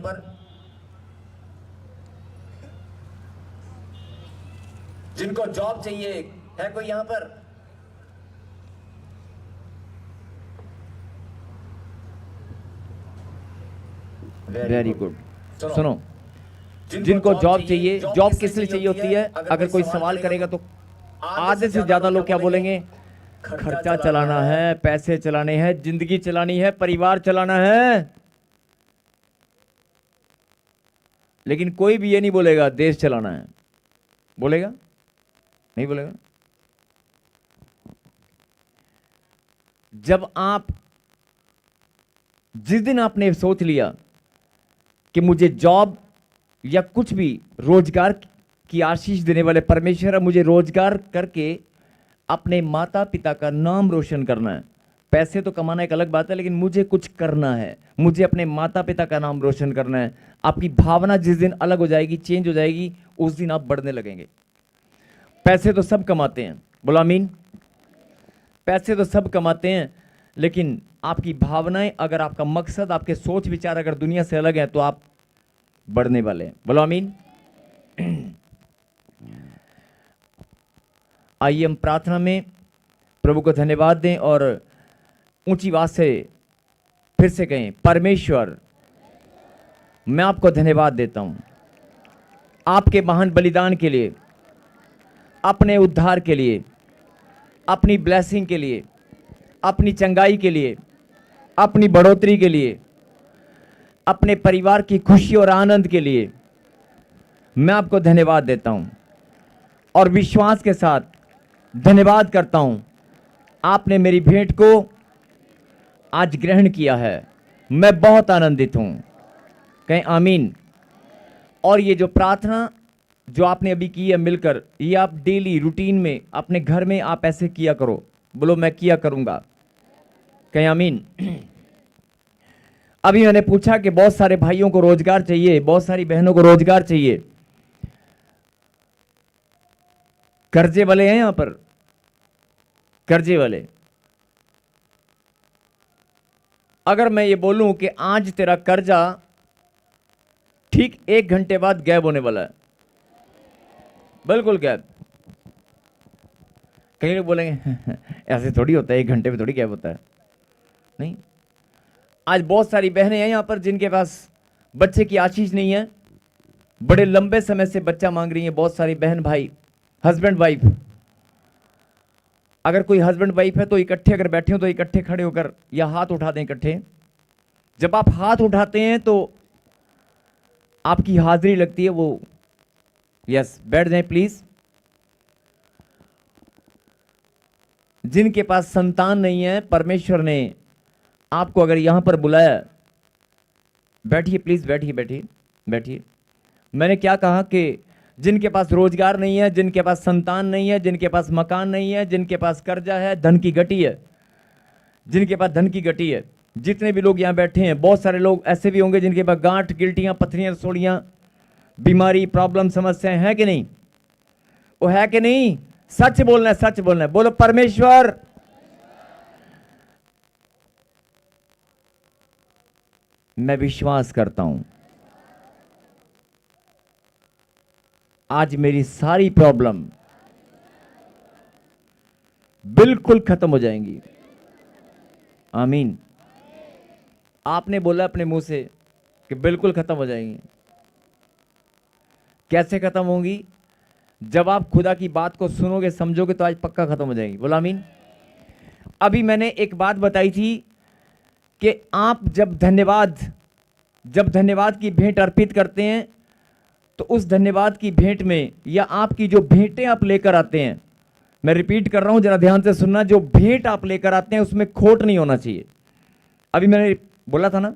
पर जिनको जॉब चाहिए है कोई यहां पर? Very good. सुनो, जिनको जॉब चाहिए, जॉब किस लिए चाहिए होती है? अगर कोई सवाल करेगा तो आधे से ज्यादा लोग क्या बोलेंगे? खर्चा चलाना है, पैसे चलाने हैं, जिंदगी चलानी है, परिवार चलाना है। लेकिन कोई भी ये नहीं बोलेगा देश चलाना है। बोलेगा? नहीं बोलेगा। जब आप, जिस दिन आपने सोच लिया कि मुझे जॉब या कुछ भी, रोजगार की आशीष देने वाले परमेश्वर, मुझे रोजगार करके अपने माता पिता का नाम रोशन करना है। पैसे तो कमाना एक अलग बात है, लेकिन मुझे कुछ करना है, मुझे अपने माता पिता का नाम रोशन करना है। आपकी भावना जिस दिन अलग हो जाएगी, चेंज हो जाएगी, उस दिन आप बढ़ने लगेंगे। पैसे तो सब कमाते हैं, बोलो आमीन। पैसे तो सब कमाते हैं, लेकिन आपकी भावनाएं, अगर आपका मकसद, आपके सोच विचार अगर दुनिया से अलग है, तो आप बढ़ने वाले हैं। बोलो आमीन। आइए हम प्रार्थना में प्रभु को धन्यवाद दें और ऊंची आवाज से फिर से कहें, परमेश्वर मैं आपको धन्यवाद देता हूं आपके महान बलिदान के लिए, अपने उद्धार के लिए, अपनी ब्लेसिंग के लिए, अपनी चंगाई के लिए, अपनी बढ़ोतरी के लिए, अपने परिवार की खुशी और आनंद के लिए मैं आपको धन्यवाद देता हूं और विश्वास के साथ धन्यवाद करता हूं, आपने मेरी भेंट को आज ग्रहण किया है। मैं बहुत आनंदित हूं। कहें आमीन। और ये जो प्रार्थना जो आपने अभी की है मिलकर, ये आप डेली रूटीन में अपने घर में आप ऐसे किया करो। बोलो मैं किया करूंगा। कहें आमीन। अभी मैंने पूछा कि बहुत सारे भाइयों को रोजगार चाहिए, बहुत सारी बहनों को रोजगार चाहिए। कर्जे वाले हैं यहां पर? कर्जे वाले, अगर मैं ये बोलूं कि आज तेरा कर्जा ठीक 1 घंटे बाद गायब होने वाला है, बिल्कुल गायब। कई लोग बोलेंगे ऐसे थोड़ी होता है, 1 घंटे में थोड़ी गायब होता है। नहीं, आज बहुत सारी बहनें हैं यहां पर जिनके पास बच्चे की आशीष नहीं है, बड़े लंबे समय से बच्चा मांग रही हैं। बहुत सारी बहन भाई, हस्बैंड वाइफ, अगर कोई हस्बैंड वाइफ है तो इकट्ठे अगर बैठे हो तो इकट्ठे खड़े होकर या हाथ उठा दें इकट्ठे। जब आप हाथ उठाते हैं तो आपकी हाजिरी लगती है। वो यस, बैठ जाएं प्लीज। जिनके पास संतान नहीं है, परमेश्वर ने आपको अगर यहां पर बुलाया, बैठिए प्लीज, बैठिए बैठिए बैठिए। मैंने क्या कहा कि जिनके पास रोजगार नहीं है, जिनके पास संतान नहीं है, जिनके पास मकान नहीं है, जिनके पास कर्जा है, धन की गटी है, जिनके पास धन की गटी है, जितने भी लोग यहां बैठे हैं, बहुत सारे लोग ऐसे भी होंगे जिनके पास गांठ, गिल्टियां, पथरियां, रसोड़ियां, बीमारी, प्रॉब्लम, समस्याएं है कि नहीं? वो है कि नहीं? सच बोलना है, सच बोलना है। बोलो परमेश्वर मैं विश्वास करता हूं आज मेरी सारी प्रॉब्लम बिल्कुल खत्म हो जाएंगी। आमीन। आपने बोला अपने मुंह से कि बिल्कुल खत्म हो जाएंगी। कैसे खत्म होंगी? जब आप खुदा की बात को सुनोगे, समझोगे, तो आज पक्का खत्म हो जाएगी। बोला आमीन। अभी मैंने एक बात बताई थी कि आप जब धन्यवाद की भेंट अर्पित करते हैं, तो उस धन्यवाद की भेंट में या आपकी जो भेंटें आप लेकर आते हैं, मैं रिपीट कर रहा हूं, जरा ध्यान से सुनना, जो भेंट आप लेकर आते हैं उसमें खोट नहीं होना चाहिए। अभी मैंने बोला था ना,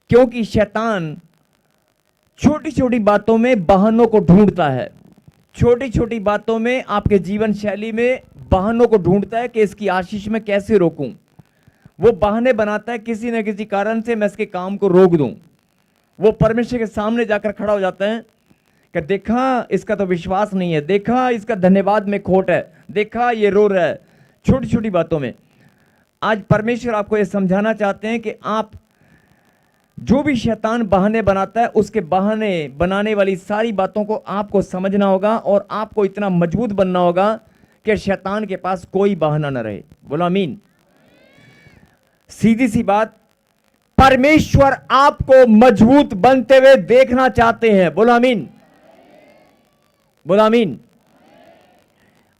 क्योंकि शैतान छोटी छोटी बातों में बहानों को ढूंढता है। छोटी छोटी बातों में, आपके जीवन शैली में बहानों को ढूंढता है कि इसकी आशीष में कैसे रोकूं। वो बहाने बनाता है किसी न किसी कारण से मैं इसके काम को रोक दूं। वो परमेश्वर के सामने जाकर खड़ा हो जाता है कि देखा इसका तो विश्वास नहीं है, देखा इसका धन्यवाद में खोट है, देखा ये रो रहा है। छोटी छोटी बातों में आज परमेश्वर आपको ये समझाना चाहते हैं कि आप जो भी शैतान बहाने बनाता है, उसके बहाने बनाने वाली सारी बातों को आपको समझना होगा और आपको इतना मजबूत बनना होगा कि शैतान के पास कोई बहाना न रहे। बोलो आमीन। सीधी सी बात, परमेश्वर आपको मजबूत बनते हुए देखना चाहते हैं। बोलो आमीन, बोलो आमीन।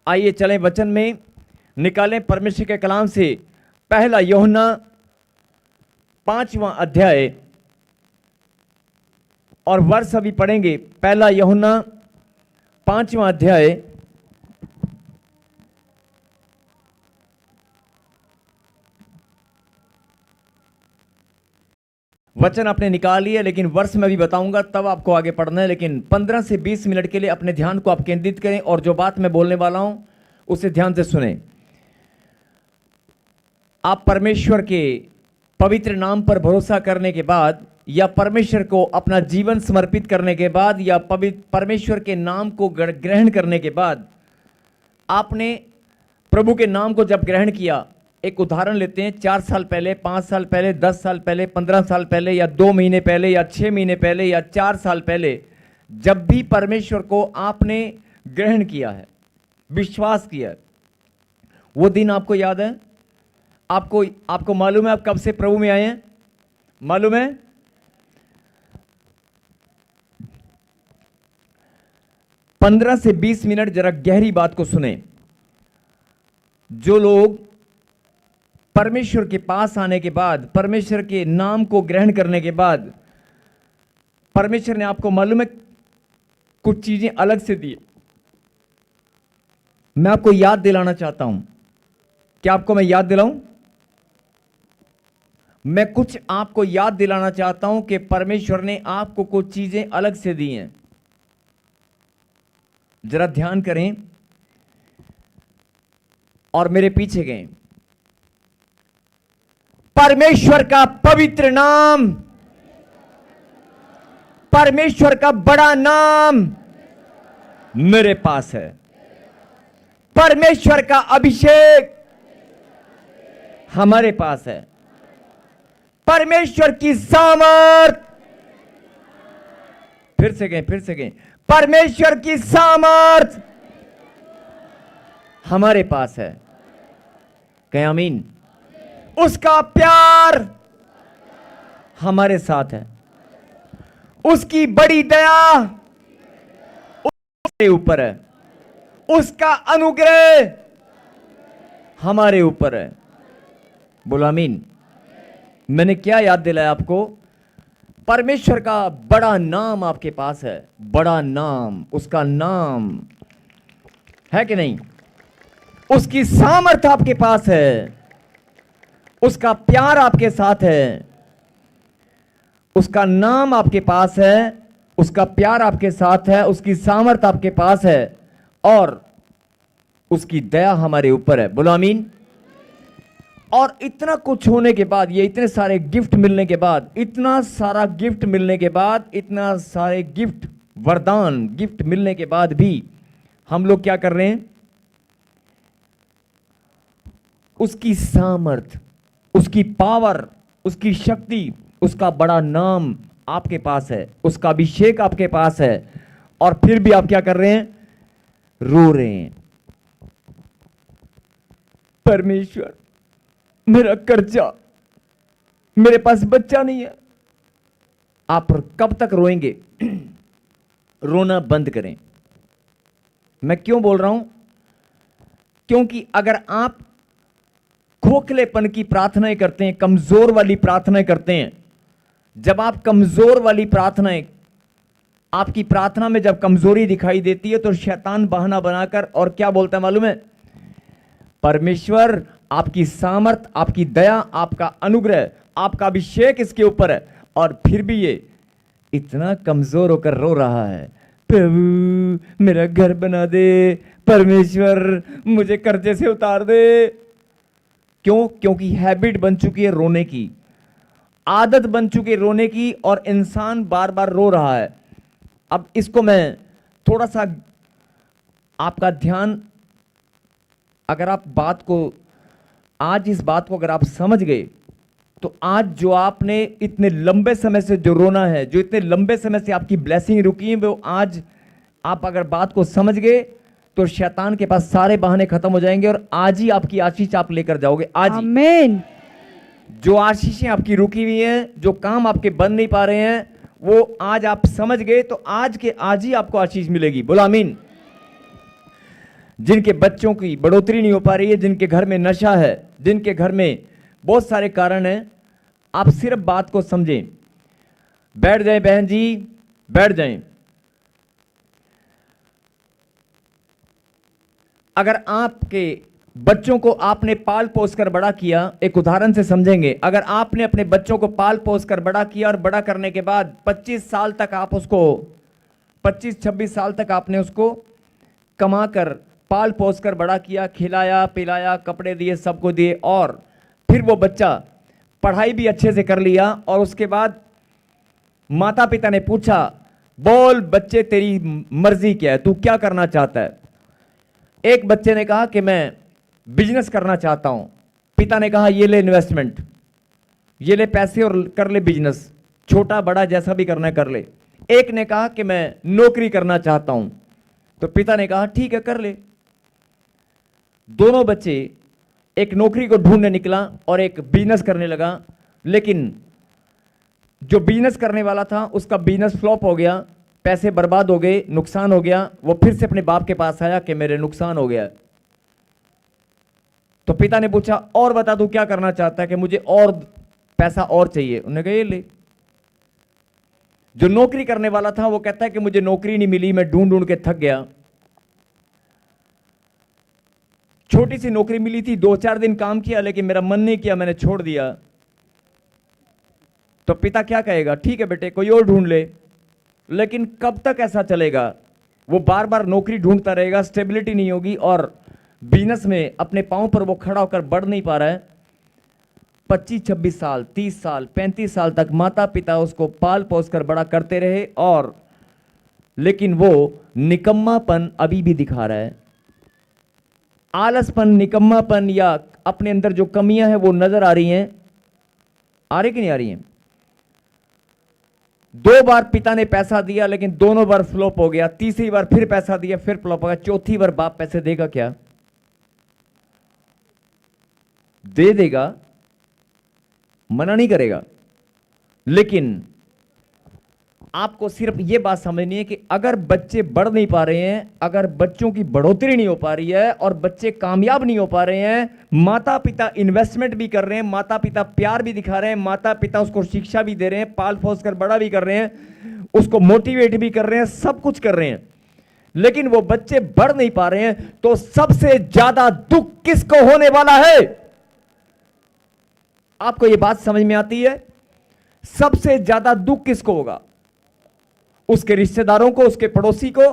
आइए चलें वचन में, निकालें परमेश्वर के कलाम से पहला यूहन्ना 5वां अध्याय और वर्ष अभी पढ़ेंगे। पहला यूहन्ना 5वां अध्याय वचन आपने निकाल लिया, लेकिन वर्ष में भी बताऊंगा, तब आपको आगे पढ़ना है। लेकिन 15 से 20 मिनट के लिए अपने ध्यान को आप केंद्रित करें और जो बात मैं बोलने वाला हूं उसे ध्यान से सुनें। आप परमेश्वर के पवित्र नाम पर भरोसा करने के बाद या परमेश्वर को अपना जीवन समर्पित करने के बाद या परमेश्वर के नाम को ग्रहण करने के बाद, आपने प्रभु के नाम को जब ग्रहण किया, एक उदाहरण लेते हैं, 4 साल पहले, 5 साल पहले, 10 साल पहले, 15 साल पहले या 2 महीने पहले या 6 महीने पहले या 4 साल पहले, जब भी परमेश्वर को आपने ग्रहण किया है, विश्वास किया है, वो दिन आपको याद है? आपको मालूम है आप कब से प्रभु में आए हैं? मालूम है? पंद्रह से 20 मिनट जरा गहरी बात को सुने। जो लोग परमेश्वर के पास आने के बाद, परमेश्वर के नाम को ग्रहण करने के बाद, परमेश्वर ने आपको मालूम है कुछ चीजें अलग से दी। मैं आपको याद दिलाना चाहता हूं। क्या आपको मैं याद दिलाऊं? मैं कुछ आपको याद दिलाना चाहता हूं कि परमेश्वर ने आपको कुछ चीजें अलग से दी हैं। जरा ध्यान करें और मेरे पीछे गए। परमेश्वर का पवित्र नाम, परमेश्वर का बड़ा नाम मेरे पास है। परमेश्वर का अभिषेक हमारे पास है। परमेश्वर की सामर्थ, फिर से कहें, परमेश्वर की सामर्थ हमारे पास है। कहें आमीन। उसका प्यार हमारे साथ है। उसकी बड़ी दया हमारे ऊपर है। उसका अनुग्रह हमारे ऊपर है। बोलो आमीन। मैंने क्या याद दिलाया आपको? परमेश्वर का बड़ा नाम आपके पास है। बड़ा नाम, उसका नाम है कि नहीं? उसकी सामर्थ आपके पास है। उसका प्यार आपके साथ है। उसका नाम आपके पास है। उसका प्यार आपके साथ है। उसकी सामर्थ आपके पास है और उसकी दया हमारे ऊपर है। बोलो आमीन। और इतना कुछ होने के बाद, ये इतने सारे गिफ्ट मिलने के बाद, इतना सारा गिफ्ट मिलने के बाद, इतना सारे गिफ्ट, वरदान गिफ्ट मिलने के बाद भी हम लोग क्या कर रहे हैं? उसकी सामर्थ, उसकी पावर, उसकी शक्ति, उसका बड़ा नाम आपके पास है। उसका अभिषेक आपके पास है और फिर भी आप क्या कर रहे हैं? रो रहे हैं। परमेश्वर, मेरा कर्जा, मेरे पास बच्चा नहीं है। आप कब तक रोएंगे? रोना बंद करें। मैं क्यों बोल रहा हूं? क्योंकि अगर आप खोखलेपन की प्रार्थनाएं करते हैं, कमजोर वाली प्रार्थनाएं करते हैं, जब आप कमजोर वाली प्रार्थनाएं, आपकी प्रार्थना में जब कमजोरी दिखाई देती है तो शैतान बहाना बनाकर और क्या बोलता है मालूम है? परमेश्वर, आपकी सामर्थ, आपकी दया, आपका अनुग्रह, आपका अभिषेक इसके ऊपर है और फिर भी ये इतना कमजोर होकर रो रहा है। प्रभु मेरा घर बना दे, परमेश्वर मुझे कर्जे से उतार दे। क्यों? क्योंकि हैबिट बन चुकी है रोने की, आदत बन चुकी है रोने की और इंसान बार बार रो रहा है। अब इसको मैं थोड़ा सा आपका ध्यान, अगर आप बात को, आज इस बात को अगर आप समझ गए तो आज जो आपने इतने लंबे समय से जो रोना है, जो इतने लंबे समय से आपकी ब्लेसिंग रुकी है, वो आज आप अगर बात को समझ गए तो शैतान के पास सारे बहाने खत्म हो जाएंगे और आज ही आपकी आशीष आप लेकर जाओगे। आज ही आमीन। जो आशीषें आपकी रुकी हुई हैं, जो काम आपके बन नहीं पा रहे हैं, वो आज आप समझ गए तो आज के आज ही आपको आशीष मिलेगी। बोलो आमीन। जिनके बच्चों की बढ़ोतरी नहीं हो पा रही है, जिनके घर में नशा है, जिनके घर में बहुत सारे कारण हैं, आप सिर्फ बात को समझें। बैठ जाएं बहन जी, बैठ जाएं। अगर आपके बच्चों को आपने पाल पोस कर बड़ा किया, एक उदाहरण से समझेंगे। अगर आपने अपने बच्चों को पाल पोस कर बड़ा किया और बड़ा करने के बाद 25 साल तक आप उसको 25-26 साल तक आपने उसको कमा कर पाल पोस कर बड़ा किया, खिलाया पिलाया, कपड़े दिए, सबको दिए, और फिर वो बच्चा पढ़ाई भी अच्छे से कर लिया और उसके बाद माता पिता ने पूछा, बोल बच्चे तेरी मर्जी क्या है, तू क्या करना चाहता है? एक बच्चे ने कहा कि मैं बिजनेस करना चाहता हूं। पिता ने कहा ये ले इन्वेस्टमेंट, ये ले पैसे और कर ले बिजनेस, छोटा बड़ा जैसा भी करना है कर ले। एक ने कहा कि मैं नौकरी करना चाहता हूं, तो पिता ने कहा ठीक है कर ले। दोनों बच्चे, एक नौकरी को ढूंढने निकला और एक बिजनेस करने लगा, लेकिन जो बिजनेस करने वाला था उसका बिजनेस फ्लॉप हो गया, पैसे बर्बाद हो गए, नुकसान हो गया। वो फिर से अपने बाप के पास आया कि मेरे नुकसान हो गया। तो पिता ने पूछा और बता तू क्या करना चाहता है? कि मुझे और पैसा और चाहिए। उन्होंने कहा ये ले। जो नौकरी करने वाला था वो कहता है कि मुझे नौकरी नहीं मिली, मैं ढूंढ ढूंढ के थक गया। छोटी सी नौकरी मिली थी, 2-4 दिन काम किया, लेकिन मेरा मन नहीं किया, मैंने छोड़ दिया। तो पिता क्या कहेगा? ठीक है बेटे कोई और ढूंढ ले। लेकिन कब तक ऐसा चलेगा? वो बार बार नौकरी ढूंढता रहेगा, स्टेबिलिटी नहीं होगी और बिजनेस में अपने पांव पर वो खड़ा होकर बढ़ नहीं पा रहा है। 25-26 साल, 30 साल, 35 साल तक माता पिता उसको पाल पोस कर बड़ा करते रहे, और लेकिन वो निकम्मापन अभी भी दिखा रहा है। आलसपन, निकम्मापन या अपने अंदर जो कमियां हैं वो नजर आ रही हैं। आ रही कि नहीं आ रही हैं? 2 बार पिता ने पैसा दिया लेकिन दोनों बार फ्लॉप हो गया। तीसरी बार फिर पैसा दिया, फिर फ्लॉप हो गया। चौथी बार बाप पैसे देगा क्या? दे देगा, मना नहीं करेगा, लेकिन आपको सिर्फ यह बात समझनी है कि अगर बच्चे बढ़ नहीं पा रहे हैं, अगर बच्चों की बढ़ोतरी नहीं हो पा रही है और बच्चे कामयाब नहीं हो पा रहे हैं, माता पिता इन्वेस्टमेंट भी कर रहे हैं, माता पिता प्यार भी दिखा रहे हैं, माता पिता उसको शिक्षा भी दे रहे हैं, पाल पोस कर बड़ा भी कर रहे हैं, उसको मोटिवेट भी कर रहे हैं, सब कुछ कर रहे हैं, लेकिन वो बच्चे बढ़ नहीं पा रहे हैं, तो सबसे ज्यादा दुख किसको होने वाला है? आपको यह बात समझ में आती है? सबसे ज्यादा दुख किसको होगा? उसके रिश्तेदारों को, उसके पड़ोसी को?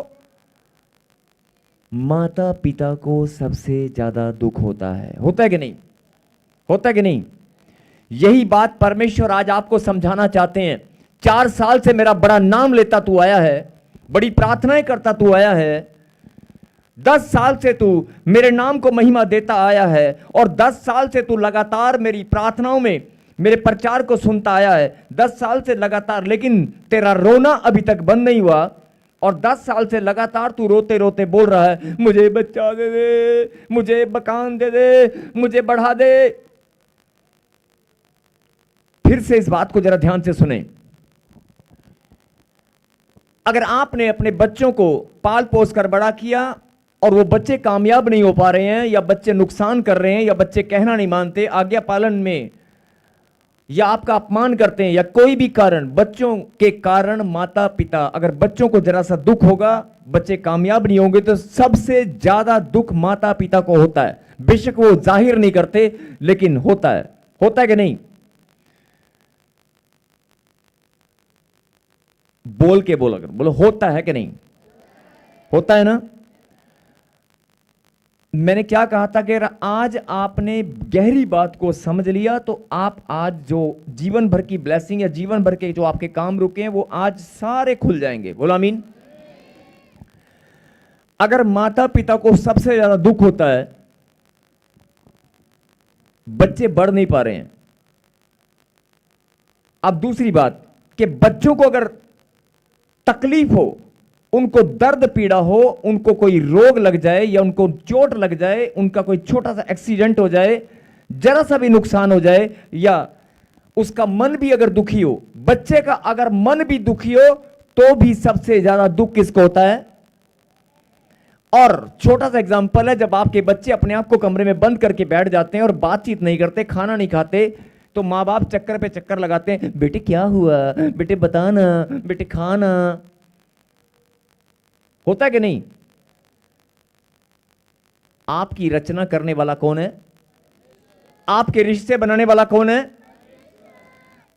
माता पिता को सबसे ज्यादा दुख होता है। होता है कि नहीं? होता है कि नहीं? यही बात परमेश्वर आज आपको समझाना चाहते हैं। 4 साल से मेरा बड़ा नाम लेता तू आया है, बड़ी प्रार्थनाएं करता तू आया है, 10 साल से तू मेरे नाम को महिमा देता आया है, और 10 साल से तू लगातार मेरी प्रार्थनाओं में मेरे प्रचार को सुनता आया है, 10 साल से लगातार, लेकिन तेरा रोना अभी तक बंद नहीं हुआ, और 10 साल से लगातार तू रोते रोते बोल रहा है मुझे बच्चा दे दे, मुझे मकान दे दे, मुझे बढ़ा दे। फिर से इस बात को जरा ध्यान से सुने। अगर आपने अपने बच्चों को पाल पोस कर बड़ा किया और वो बच्चे कामयाब नहीं हो पा रहे हैं, या बच्चे नुकसान कर रहे हैं, या बच्चे कहना नहीं मानते, आज्ञा पालन में, या आपका अपमान करते हैं, या कोई भी कारण, बच्चों के कारण माता पिता, अगर बच्चों को जरा सा दुख होगा, बच्चे कामयाब नहीं होंगे, तो सबसे ज्यादा दुख माता पिता को होता है। बेशक वो जाहिर नहीं करते, लेकिन होता है। होता है कि नहीं? बोल के बोलो, अगर बोलो होता है कि नहीं? होता है ना? मैंने क्या कहा था कि अगर आज आपने गहरी बात को समझ लिया तो आप आज जो जीवन भर की ब्लेसिंग या जीवन भर के जो आपके काम रुके हैं वो आज सारे खुल जाएंगे। बोलो आमीन। अगर माता पिता को सबसे ज्यादा दुख होता है, बच्चे बढ़ नहीं पा रहे हैं, अब दूसरी बात कि बच्चों को अगर तकलीफ हो, उनको दर्द पीड़ा हो, उनको कोई रोग लग जाए या उनको चोट लग जाए, उनका कोई छोटा सा एक्सीडेंट हो जाए, जरा सा भी नुकसान हो जाए, या उसका मन भी अगर दुखी हो, बच्चे का अगर मन भी दुखी हो तो भी सबसे ज्यादा दुख किसको होता है? और छोटा सा एग्जांपल है, जब आपके बच्चे अपने आप को कमरे में बंद करके बैठ जाते हैं और बातचीत नहीं करते, खाना नहीं खाते, तो माँ बाप चक्कर पे चक्कर लगाते हैं, बेटे क्या हुआ, बेटे बताना, बेटे खाना। होता है कि नहीं? आपकी रचना करने वाला कौन है? आपके रिश्ते बनाने वाला कौन है?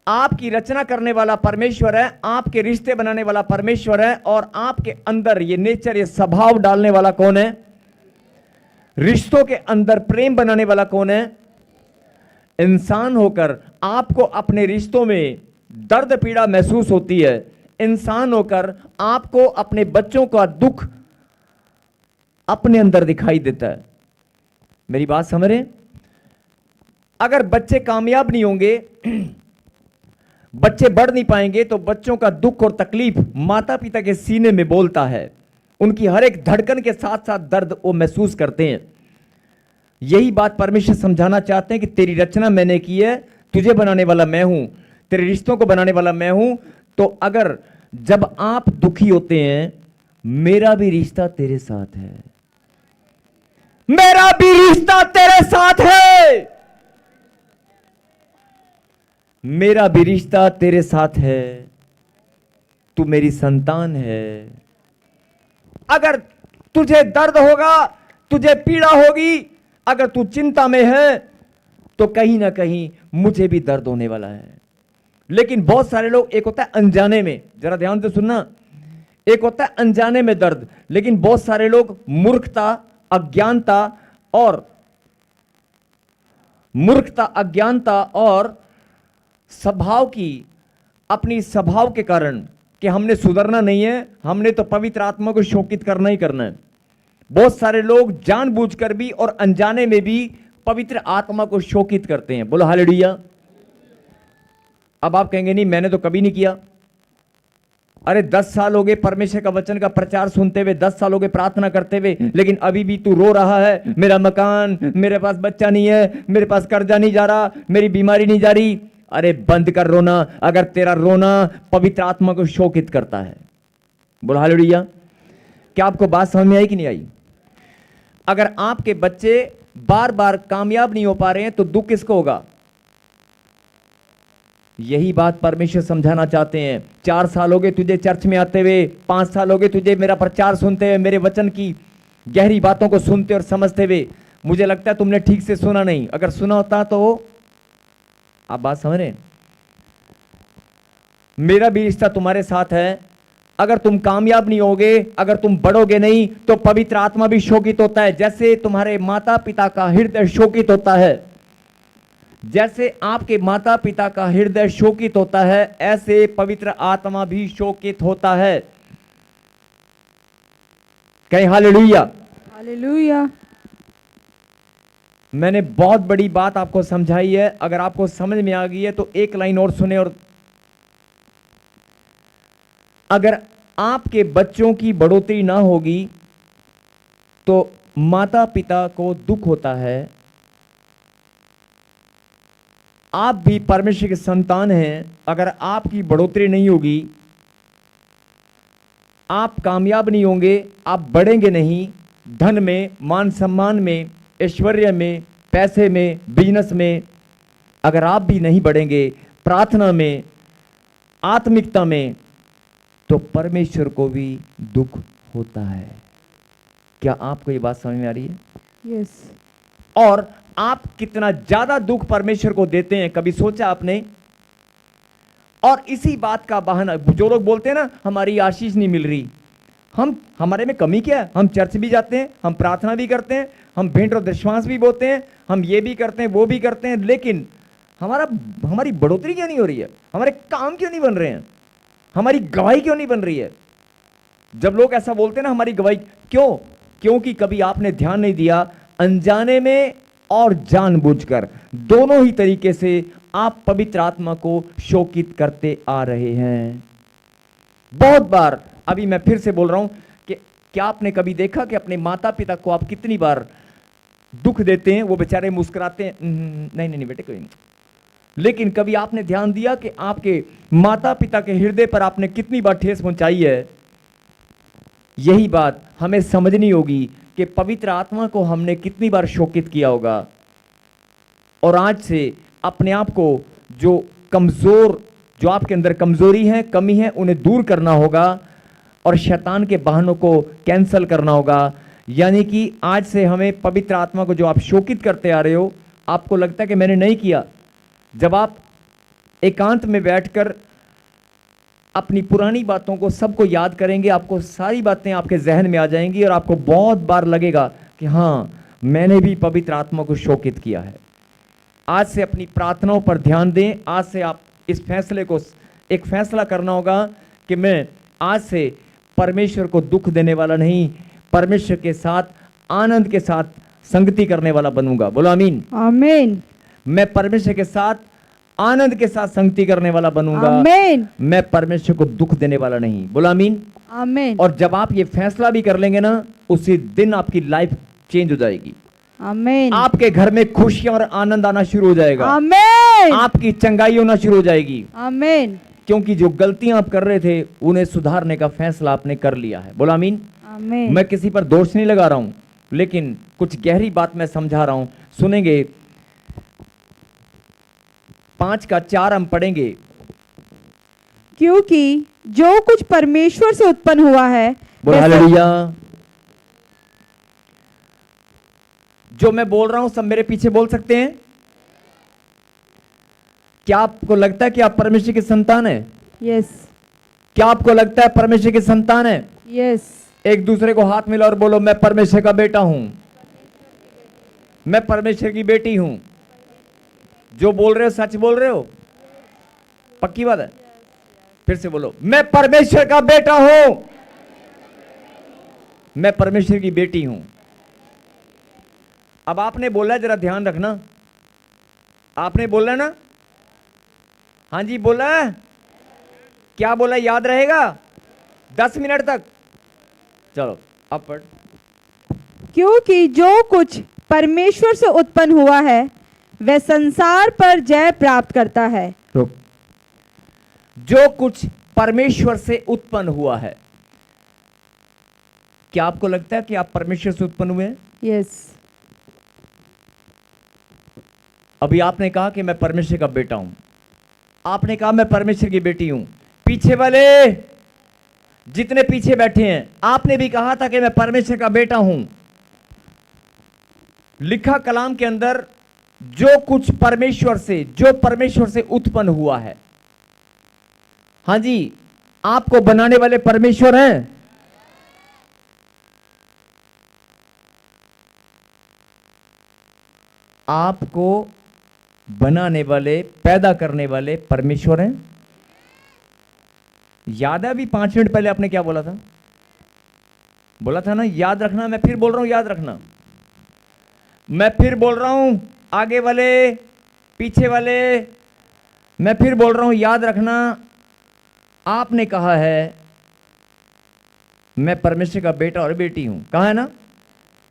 आपकी रचना करने वाला परमेश्वर है, आपके रिश्ते बनाने वाला परमेश्वर है, और आपके अंदर ये नेचर, ये स्वभाव डालने वाला कौन है? रिश्तों के अंदर प्रेम बनाने वाला कौन है? इंसान होकर आपको अपने रिश्तों में दर्द पीड़ा महसूस होती है, इंसान होकर आपको अपने बच्चों का दुख अपने अंदर दिखाई देता है। मेरी बात समझ रहे हैं? अगर बच्चे कामयाब नहीं होंगे, बच्चे बढ़ नहीं पाएंगे, तो बच्चों का दुख और तकलीफ माता पिता के सीने में बोलता है, उनकी हर एक धड़कन के साथ साथ दर्द वो महसूस करते हैं। यही बात परमेश्वर समझाना चाहते हैं कि तेरी रचना मैंने की है, तुझे बनाने वाला मैं हूं, तेरे रिश्तों को बनाने वाला मैं हूं। तो अगर जब आप दुखी होते हैं, मेरा भी रिश्ता तेरे साथ है, मेरा भी रिश्ता तेरे साथ है, मेरा भी रिश्ता तेरे साथ है, तू मेरी संतान है। अगर तुझे दर्द होगा, तुझे पीड़ा होगी, अगर तू चिंता में है, तो कहीं ना कहीं मुझे भी दर्द होने वाला है। लेकिन बहुत सारे लोग, एक होता है अनजाने में, जरा ध्यान से सुनना, एक होता है अनजाने में दर्द, लेकिन बहुत सारे लोग मूर्खता, अज्ञानता और स्वभाव की, अपनी स्वभाव के कारण कि हमने सुधरना नहीं है, हमने तो पवित्र आत्मा को शोकित करना ही करना है। बहुत सारे लोग जानबूझकर भी और अनजाने में भी पवित्र आत्मा को शोकित करते हैं। बोलो हालेलुया। अब आप कहेंगे नहीं, मैंने तो कभी नहीं किया। अरे 10 साल हो गए परमेश्वर का वचन का प्रचार सुनते हुए, 10 साल हो गए प्रार्थना करते हुए, लेकिन अभी भी तू रो रहा है, मेरा मकान, मेरे पास बच्चा नहीं है, मेरे पास कर्जा नहीं जा रहा, मेरी बीमारी नहीं जा रही। अरे बंद कर रोना, अगर तेरा रोना पवित्र आत्मा को शोकित करता है। बोलो हालेलुया। क्या आपको बात समझ में आई कि नहीं आई? अगर आपके बच्चे बार बार कामयाब नहीं हो पा रहे हैं, तो दुख किसको होगा? यही बात परमेश्वर समझाना चाहते हैं। 4 साल हो गए तुझे चर्च में आते हुए, 5 साल हो गए तुझे मेरा प्रचार सुनते हुए, मेरे वचन की गहरी बातों को सुनते और समझते हुए। मुझे लगता है तुमने ठीक से सुना नहीं। अगर सुना होता तो आप बात समझ रहे हैं? मेरा भी रिश्ता तुम्हारे साथ है। अगर तुम कामयाब नहीं होगे, अगर तुम बढ़ोगे नहीं, तो पवित्र आत्मा भी शोकित होता है। जैसे तुम्हारे माता पिता का हृदय शोकित होता है, जैसे आपके माता पिता का हृदय शोकित होता है, ऐसे पवित्र आत्मा भी शोकित होता है। कहीं हालेलुया। हालेलुया। मैंने बहुत बड़ी बात आपको समझाई है। अगर आपको समझ में आ गई है तो एक लाइन और सुने। और अगर आपके बच्चों की बढ़ोतरी ना होगी, तो माता पिता को दुख होता है। आप भी परमेश्वर के संतान हैं। अगर आपकी बढ़ोतरी नहीं होगी, आप कामयाब नहीं होंगे, आप बढ़ेंगे नहीं, धन में, मान सम्मान में, ऐश्वर्य में, पैसे में, बिजनेस में। अगर आप भी नहीं बढ़ेंगे प्रार्थना में, आत्मिकता में, तो परमेश्वर को भी दुख होता है। क्या आपको ये बात समझ में आ रही है? यस। और आप कितना ज्यादा दुख परमेश्वर को देते हैं, कभी सोचा आपने? और इसी बात का बहाना, जो लोग बोलते हैं ना हमारी आशीष नहीं मिल रही, हमारे में कमी क्या है? हम चर्च भी जाते हैं, हम प्रार्थना भी करते हैं, हम भेंट और दशमांश भी बोते हैं, हम ये भी करते हैं, वो भी करते हैं, लेकिन हमारी बढ़ोतरी क्यों नहीं हो रही है? हमारे काम क्यों नहीं बन रहे हैं? हमारी गवाही क्यों नहीं बन रही है? जब लोग ऐसा बोलते हैं ना हमारी गवाही, क्यों? क्योंकि कभी आपने ध्यान नहीं दिया, अनजाने में और जानबूझकर, दोनों ही तरीके से आप पवित्र आत्मा को शोकित करते आ रहे हैं। बहुत बार, अभी मैं फिर से बोल रहा हूं कि क्या आपने कभी देखा कि अपने माता पिता को आप कितनी बार दुख देते हैं, वो बेचारे मुस्कुराते हैं, नहीं नहीं नहीं बेटे कोई नहीं। लेकिन कभी आपने ध्यान दिया कि आपके माता पिता के हृदय पर आपने कितनी बार ठेस पहुंचाई है? यही बात हमें समझनी होगी कि पवित्र आत्मा को हमने कितनी बार शोकित किया होगा। और आज से अपने आप को जो आपके अंदर कमजोरी है, कमी है, उन्हें दूर करना होगा और शैतान के बहानों को कैंसल करना होगा। यानी कि आज से हमें पवित्र आत्मा को जो आप शोकित करते आ रहे हो, आपको लगता है कि मैंने नहीं किया, जब आप एकांत में बैठकर अपनी पुरानी बातों को सबको याद करेंगे, आपको सारी बातें आपके जहन में आ जाएंगी और आपको बहुत बार लगेगा कि हाँ, मैंने भी पवित्र आत्मा को शोकित किया है। आज से अपनी प्रार्थनाओं पर ध्यान दें। आज से आप इस फैसले को, एक फैसला करना होगा कि मैं आज से परमेश्वर को दुख देने वाला नहीं, परमेश्वर के साथ आनंद के साथ संगति करने वाला बनूंगा। बोलो आमीन। आमीन। मैं परमेश्वर के साथ आनंद के साथ संगति करने वाला बनूंगा। आमीन। मैं परमेश्वर को दुख देने वाला नहीं। बोलो आमीन। आमीन। और जब आप ये फैसला भी कर लेंगे ना, उसी दिन आपकी लाइफ चेंज हो जाएगी। आमीन। आपके घर में खुशियां और आनंद आना शुरू हो जाएगा। आमीन। आपकी चंगाई होना शुरू हो जाएगी। आमीन। क्योंकि जो गलतियां आप कर रहे थे, उन्हें सुधारने का फैसला आपने कर लिया है। बोलो आमीन। आमीन। मैं किसी पर दोष नहीं लगा रहा हूं, लेकिन कुछ गहरी बात मैं समझा रहा हूं। सुनेंगे, 5 का 4 हम पढ़ेंगे। क्योंकि जो कुछ परमेश्वर से उत्पन्न हुआ है, बोलो हालेलुया। जो मैं बोल रहा हूं सब मेरे पीछे बोल सकते हैं। क्या आपको लगता है कि आप परमेश्वर की संतान हैं? यस। क्या आपको लगता है परमेश्वर की संतान है? यस। एक दूसरे को हाथ मिला और बोलो, मैं परमेश्वर का बेटा हूं, मैं परमेश्वर की बेटी हूं। जो बोल रहे हो सच बोल रहे हो? पक्की बात है? फिर से बोलो, मैं परमेश्वर का बेटा हूं, मैं परमेश्वर की बेटी हूं। अब आपने बोला, जरा ध्यान रखना, आपने बोला ना? हाँ जी बोला है। क्या बोला याद रहेगा? 10 मिनट तक। चलो अब पढ़। क्योंकि जो कुछ परमेश्वर से उत्पन्न हुआ है, वह संसार पर जय प्राप्त करता है। रुक। जो कुछ परमेश्वर से उत्पन्न हुआ है, क्या आपको लगता है कि आप परमेश्वर से उत्पन्न हुए हैं? यस। अभी आपने कहा कि मैं परमेश्वर का बेटा हूं, आपने कहा मैं परमेश्वर की बेटी हूं। पीछे वाले जितने पीछे बैठे हैं, आपने भी कहा था कि मैं परमेश्वर का बेटा हूं। लिखा कलाम के अंदर, जो कुछ परमेश्वर से, जो परमेश्वर से उत्पन्न हुआ है। हां जी, आपको बनाने वाले परमेश्वर हैं। आपको बनाने वाले, पैदा करने वाले परमेश्वर हैं। याद है अभी 5 मिनट पहले आपने क्या बोला था? बोला था ना याद रखना। मैं फिर बोल रहा हूं याद रखना। मैं फिर बोल रहा हूं, आगे वाले पीछे वाले, मैं फिर बोल रहा हूं याद रखना। आपने कहा है मैं परमेश्वर का बेटा और बेटी हूं, कहा है ना?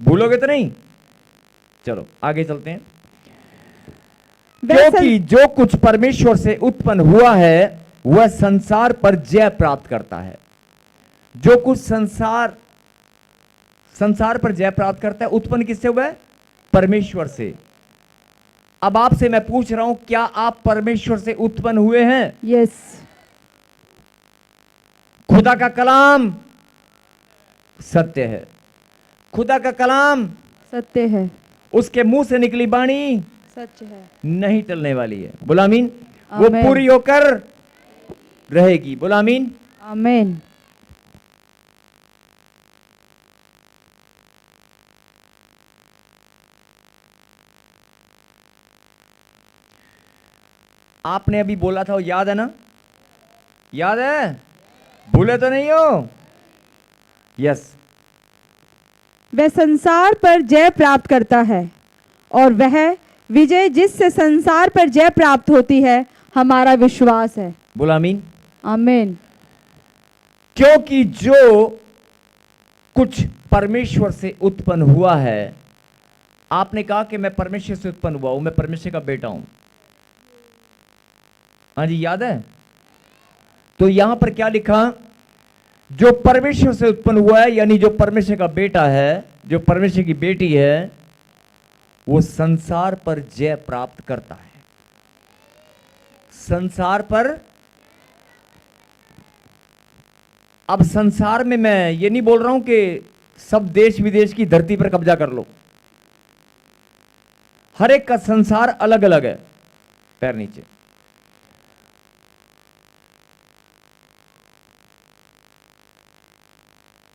भूलोगे तो नहीं? चलो आगे चलते हैं। क्योंकि जो कुछ परमेश्वर से उत्पन्न हुआ है, वह संसार पर जय प्राप्त करता है। जो कुछ संसार पर जय प्राप्त करता है, उत्पन्न किससे हुआ है? परमेश्वर से। अब आपसे मैं पूछ रहा हूं, क्या आप परमेश्वर से उत्पन्न हुए हैं? यस। खुदा का कलाम सत्य है। खुदा का कलाम सत्य है। उसके मुंह से निकली वाणी सच है, नहीं टलने वाली है। बोला आमीन। वो आमीन। पूरी होकर रहेगी। बोला आमीन। आमीन। आपने अभी बोला था, वो याद है ना? याद है? भूले तो नहीं हो? यस। वह संसार पर जय प्राप्त करता है और वह विजय जिससे संसार पर जय प्राप्त होती है हमारा विश्वास है। बोला आमीन। आमीन। क्योंकि जो कुछ परमेश्वर से उत्पन्न हुआ है, आपने कहा कि मैं परमेश्वर से उत्पन्न हुआ हूं, मैं परमेश्वर का बेटा हूं। हाँ जी, याद है? तो यहां पर क्या लिखा? जो परमेश्वर से उत्पन्न हुआ है, यानी जो परमेश्वर का बेटा है, जो परमेश्वर की बेटी है, वो संसार पर जय प्राप्त करता है। संसार पर, अब संसार में मैं ये नहीं बोल रहा हूं कि सब देश विदेश की धरती पर कब्जा कर लो। हर एक का संसार अलग अलग है। पैर नीचे।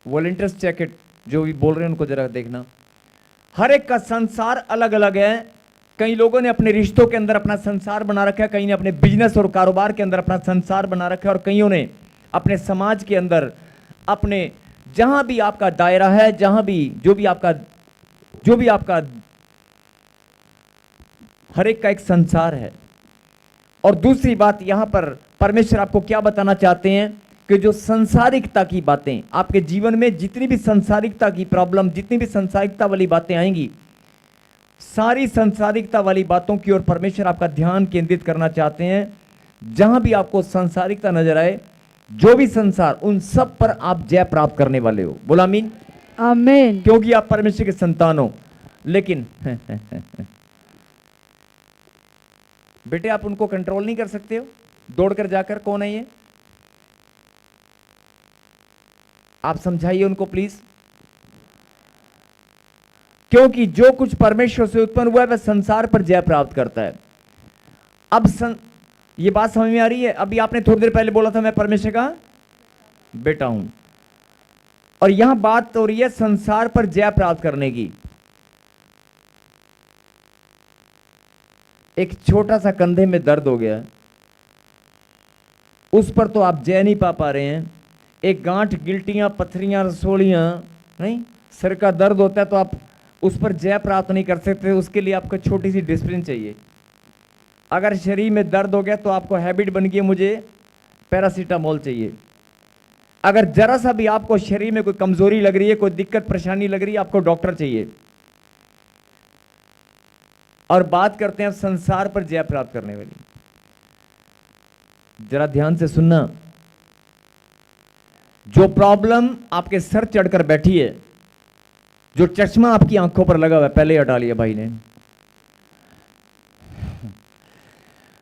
वॉलंटियर्स चेक इट, जो भी बोल रहे हैं उनको जरा देखना। हर एक का संसार अलग अलग है। कई लोगों ने अपने रिश्तों के अंदर अपना संसार बना रखा है, कई ने अपने बिजनेस और कारोबार के अंदर अपना संसार बना रखा है, और कईयों ने अपने समाज के अंदर, अपने जहां भी आपका दायरा है, जहां भी जो भी आपका हर एक का एक संसार है। और दूसरी बात, यहां पर परमेश्वर आपको क्या बताना चाहते हैं कि जो संसारिकता की बातें आपके जीवन में, जितनी भी संसारिकता की प्रॉब्लम, जितनी भी संसारिकता वाली बातें आएंगी, सारी संसारिकता वाली बातों की ओर परमेश्वर आपका ध्यान केंद्रित करना चाहते हैं। जहां भी आपको संसारिकता नजर आए, जो भी संसार, उन सब पर आप जय प्राप्त करने वाले हो। बोला आमीन। आमीन। क्योंकि आप परमेश्वर के संतान हो। लेकिन बेटे, आप उनको कंट्रोल नहीं कर सकते हो दौड़कर जाकर। कौन है ये? आप समझाइए उनको प्लीज। क्योंकि जो कुछ परमेश्वर से उत्पन्न हुआ है वह संसार पर जय प्राप्त करता है। अब ये बात समझ में आ रही है? अभी आपने थोड़ी देर पहले बोला था मैं परमेश्वर का बेटा हूं, और यहां बात हो रही है संसार पर जय प्राप्त करने की। एक छोटा सा कंधे में दर्द हो गया, उस पर तो आप जय नहीं पा रहे हैं। एक गांठ, गिल्टियां, पथरियां, रसोलियां, नहीं, सिर का दर्द होता है तो आप उस पर जय प्राप्त नहीं कर सकते। उसके लिए आपको छोटी सी डिसिप्लिन चाहिए। अगर शरीर में दर्द हो गया तो आपको हैबिट बन गई, मुझे पैरासीटामोल चाहिए। अगर जरा सा भी आपको शरीर में कोई कमजोरी लग रही है, कोई दिक्कत परेशानी लग रही है, आपको डॉक्टर चाहिए। और बात करते हैं संसार पर जय प्राप्त करने वाली। जरा ध्यान से सुनना। जो प्रॉब्लम आपके सर चढ़कर बैठी है, जो चश्मा आपकी आंखों पर लगा हुआ है, पहले ही हटा लिया भाई ने।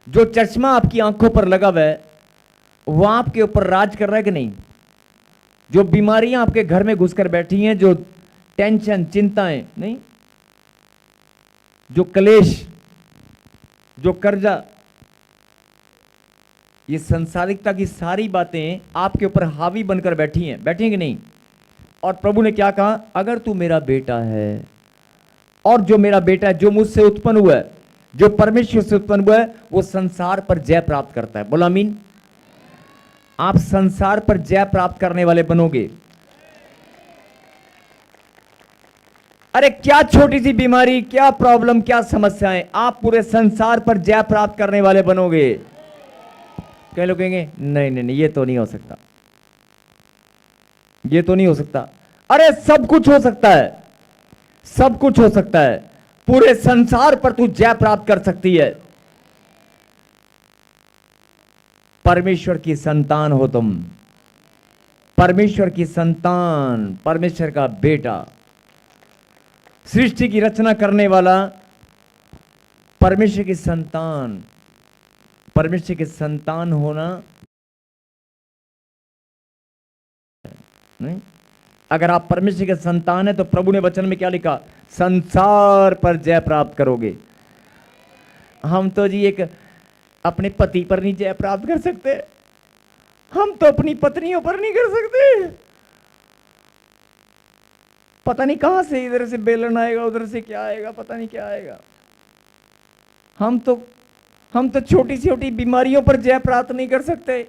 जो चश्मा आपकी आंखों पर लगा हुआ है वो आपके ऊपर राज कर रहा है कि नहीं? जो बीमारियां आपके घर में घुसकर बैठी हैं, जो टेंशन, चिंताएं, नहीं, जो क्लेश, जो कर्जा, ये संसारिकता की सारी बातें आपके ऊपर हावी बनकर बैठी हैं कि नहीं? और प्रभु ने क्या कहा? अगर तू मेरा बेटा है, और जो मेरा बेटा है, जो मुझसे उत्पन्न हुआ है, जो परमेश्वर से उत्पन्न हुआ है, वो संसार पर जय प्राप्त करता है। बोला आमीन। आप संसार पर जय प्राप्त करने वाले बनोगे। अरे क्या छोटी सी बीमारी, क्या प्रॉब्लम, क्या समस्याएं, आप पूरे संसार पर जय प्राप्त करने वाले बनोगे। कई लोग कहेंगे नहीं नहीं नहीं, ये तो नहीं हो सकता, ये तो नहीं हो सकता। अरे सब कुछ हो सकता है, सब कुछ हो सकता है। पूरे संसार पर तू जय प्राप्त कर सकती है। परमेश्वर की संतान हो तुम, परमेश्वर की संतान, परमेश्वर का बेटा, सृष्टि की रचना करने वाला, परमेश्वर की संतान। परमेश्वर के संतान होना नहीं, अगर आप परमेश्वर के संतान हैं तो प्रभु ने वचन में क्या लिखा? संसार पर जय प्राप्त करोगे। हम तो जी एक अपने पति पर नहीं जय प्राप्त कर सकते, हम तो अपनी पत्नियों पर नहीं कर सकते। पता नहीं कहां से इधर से बेलन आएगा, उधर से क्या आएगा, पता नहीं क्या आएगा। हम तो छोटी छोटी बीमारियों पर जय प्राप्त नहीं कर सकते।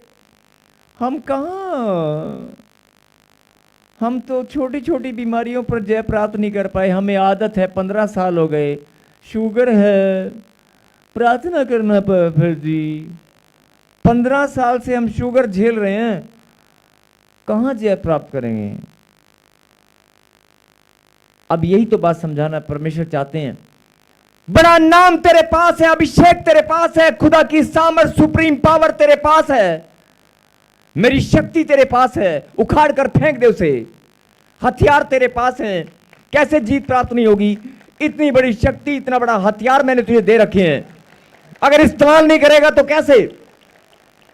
हम तो छोटी छोटी बीमारियों पर जय प्राप्त नहीं कर पाए। हमें आदत है, 15 साल हो गए, शुगर है, प्रार्थना करना फिर जी 15 साल से हम शुगर झेल रहे हैं, कहां जय प्राप्त करेंगे? अब यही तो बात समझाना परमेश्वर चाहते हैं। बड़ा नाम तेरे पास है, अभिषेक तेरे पास है, खुदा की सामर्थ सुप्रीम पावर तेरे पास है, मेरी शक्ति तेरे पास है, उखाड़ कर फेंक दे उसे। हथियार तेरे पास हैं, कैसे जीत प्राप्त नहीं होगी? इतनी बड़ी शक्ति, इतना बड़ा हथियार मैंने तुझे दे रखे हैं, अगर इस्तेमाल नहीं करेगा तो कैसे?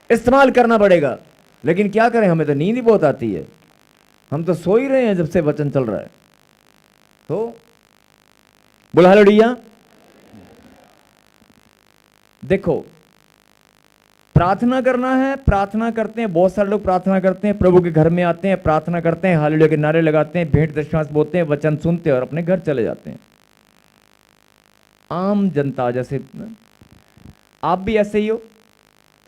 इस्तेमाल करना पड़ेगा। लेकिन क्या करें, हमें तो नींद ही बहुत आती है, हम तो सो ही रहे हैं जब से वचन चल रहा है। तो बोला हालेलुया। देखो, प्रार्थना करना है, प्रार्थना करते हैं, बहुत सारे लोग प्रार्थना करते हैं, प्रभु के घर में आते हैं, प्रार्थना करते हैं, हालेलुया के नारे लगाते हैं, भेंट दशमांश बोलते हैं, वचन सुनते हैं और अपने घर चले जाते हैं। आम जनता जैसे आप भी ऐसे ही हो।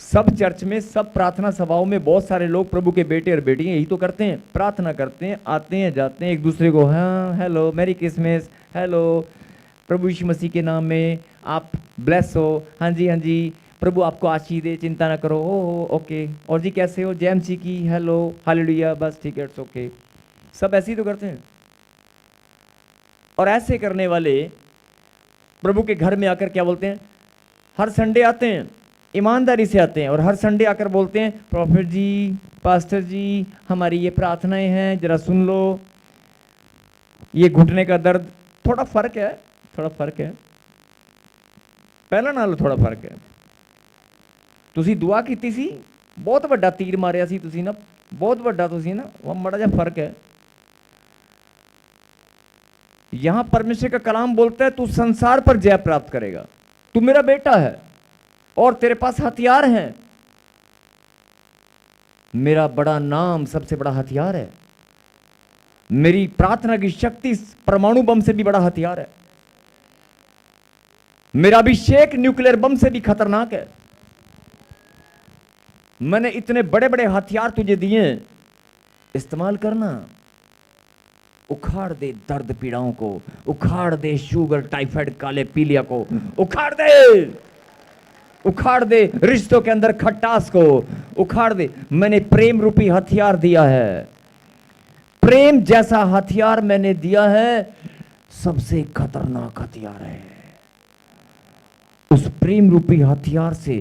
सब चर्च में, सब प्रार्थना सभाओं में बहुत सारे लोग प्रभु के बेटे और बेटियां यही तो करते हैं, प्रार्थना करते हैं, आते हैं, जाते हैं, एक दूसरे को हाँ हेलो, मैरी क्रिसमस, हेलो, प्रभु यीशु मसीह के नाम में आप ब्लेस हो, हाँ जी, प्रभु आपको आशीष दे, चिंता ना करो, हो ओके, और जी कैसे हो, जैम जी की, हेलो, हालेलुया, बस ठीक है, इट्स ओके। सब ऐसे ही तो करते हैं। और ऐसे करने वाले प्रभु के घर में आकर क्या बोलते हैं? हर संडे आते हैं, ईमानदारी से आते हैं, और हर संडे आकर बोलते हैं, प्रॉफिट जी, पास्टर जी, हमारी ये प्रार्थनाएं हैं, जरा सुन लो, ये घुटने का दर्द, थोड़ा फर्क है, पहला नालों थोड़ा फर्क है। ਤੁਸੀਂ दुआ ਕੀਤੀ ਸੀ, बहुत ਵੱਡਾ तीर मारिया ਸੀ ਤੁਸੀਂ ना, बहुत ਵੱਡਾ ਤੁਸੀਂ ना, वह बड़ा जा फर्क है। यहां परमेश्वर का कलाम बोलता है तू संसार पर जय प्राप्त करेगा, तू मेरा बेटा है और तेरे पास हथियार हैं। मेरा बड़ा नाम सबसे बड़ा हथियार है, मेरी प्रार्थना की शक्ति परमाणु बम से भी बड़ा हथियार है, मेरा अभिषेक न्यूक्लियर बम से भी खतरनाक है। मैंने इतने बड़े बड़े हथियार तुझे दिए, इस्तेमाल करना। उखाड़ दे दर्द पीड़ाओं को, उखाड़ दे शुगर, टाइफाइड, काले पीलिया को, उखाड़ दे रिश्तों के अंदर खटास को, उखाड़ दे। मैंने प्रेम रूपी हथियार दिया है, प्रेम जैसा हथियार मैंने दिया है, सबसे खतरनाक हथियार है। उस प्रेम रूपी हथियार से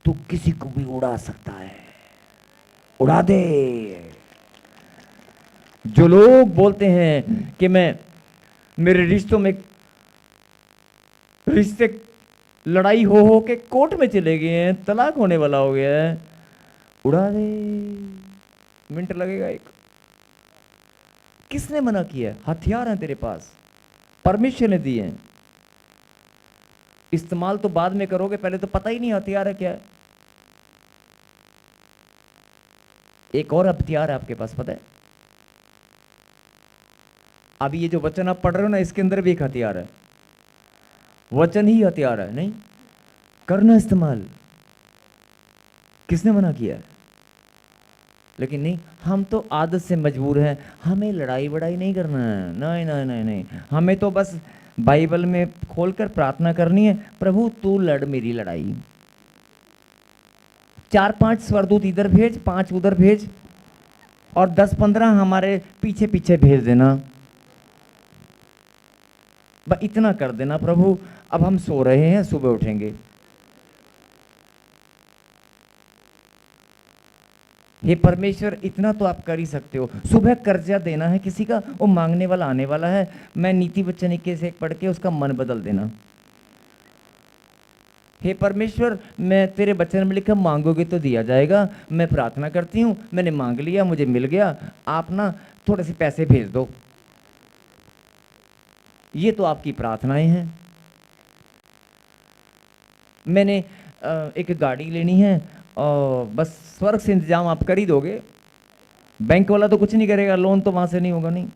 तू किसी को भी उड़ा सकता है, उड़ा दे। जो लोग बोलते हैं कि मेरे रिश्तों में रिश्ते लड़ाई हो के कोर्ट में चले गए हैं, तलाक होने वाला हो गया है, उड़ा दे, मिनट लगेगा एक। किसने मना किया? हथियार हैं तेरे पास, परमिशन ने दिए हैं। इस्तेमाल तो बाद में करोगे, पहले तो पता ही नहीं हथियार है क्या है। एक और हथियार है आपके पास, पता है? अभी ये जो वचन आप पढ़ रहे हो ना, इसके अंदर भी एक हथियार है, वचन ही हथियार है। नहीं करना इस्तेमाल, किसने मना किया है? लेकिन नहीं, हम तो आदत से मजबूर हैं, हमें लड़ाई वड़ाई नहीं करना है, नहीं नहीं नहीं नहीं, हमें तो बस बाइबल में खोलकर प्रार्थना करनी है, प्रभु तू लड़ मेरी लड़ाई। 4-5 स्वरदूत इधर भेज, 5 उधर भेज, और 10-15 हमारे पीछे पीछे भेज देना, बस इतना कर देना प्रभु, अब हम सो रहे हैं, सुबह उठेंगे। हे परमेश्वर, इतना तो आप कर ही सकते हो। सुबह कर्जा देना है किसी का, वो मांगने वाला आने वाला है, मैं नीति वचन 21 से पढ़ के उसका मन बदल देना। हे परमेश्वर, मैं तेरे वचन में लिखा मांगोगे तो दिया जाएगा, मैं प्रार्थना करती हूँ, मैंने मांग लिया, मुझे मिल गया, आप ना थोड़े से पैसे भेज दो। ये तो आपकी प्रार्थनाएं हैं। मैंने एक गाड़ी लेनी है और बस स्वर्ग से इंतजाम आप कर ही दोगे, बैंक वाला तो कुछ नहीं करेगा, लोन तो वहां से नहीं होगा। नहीं,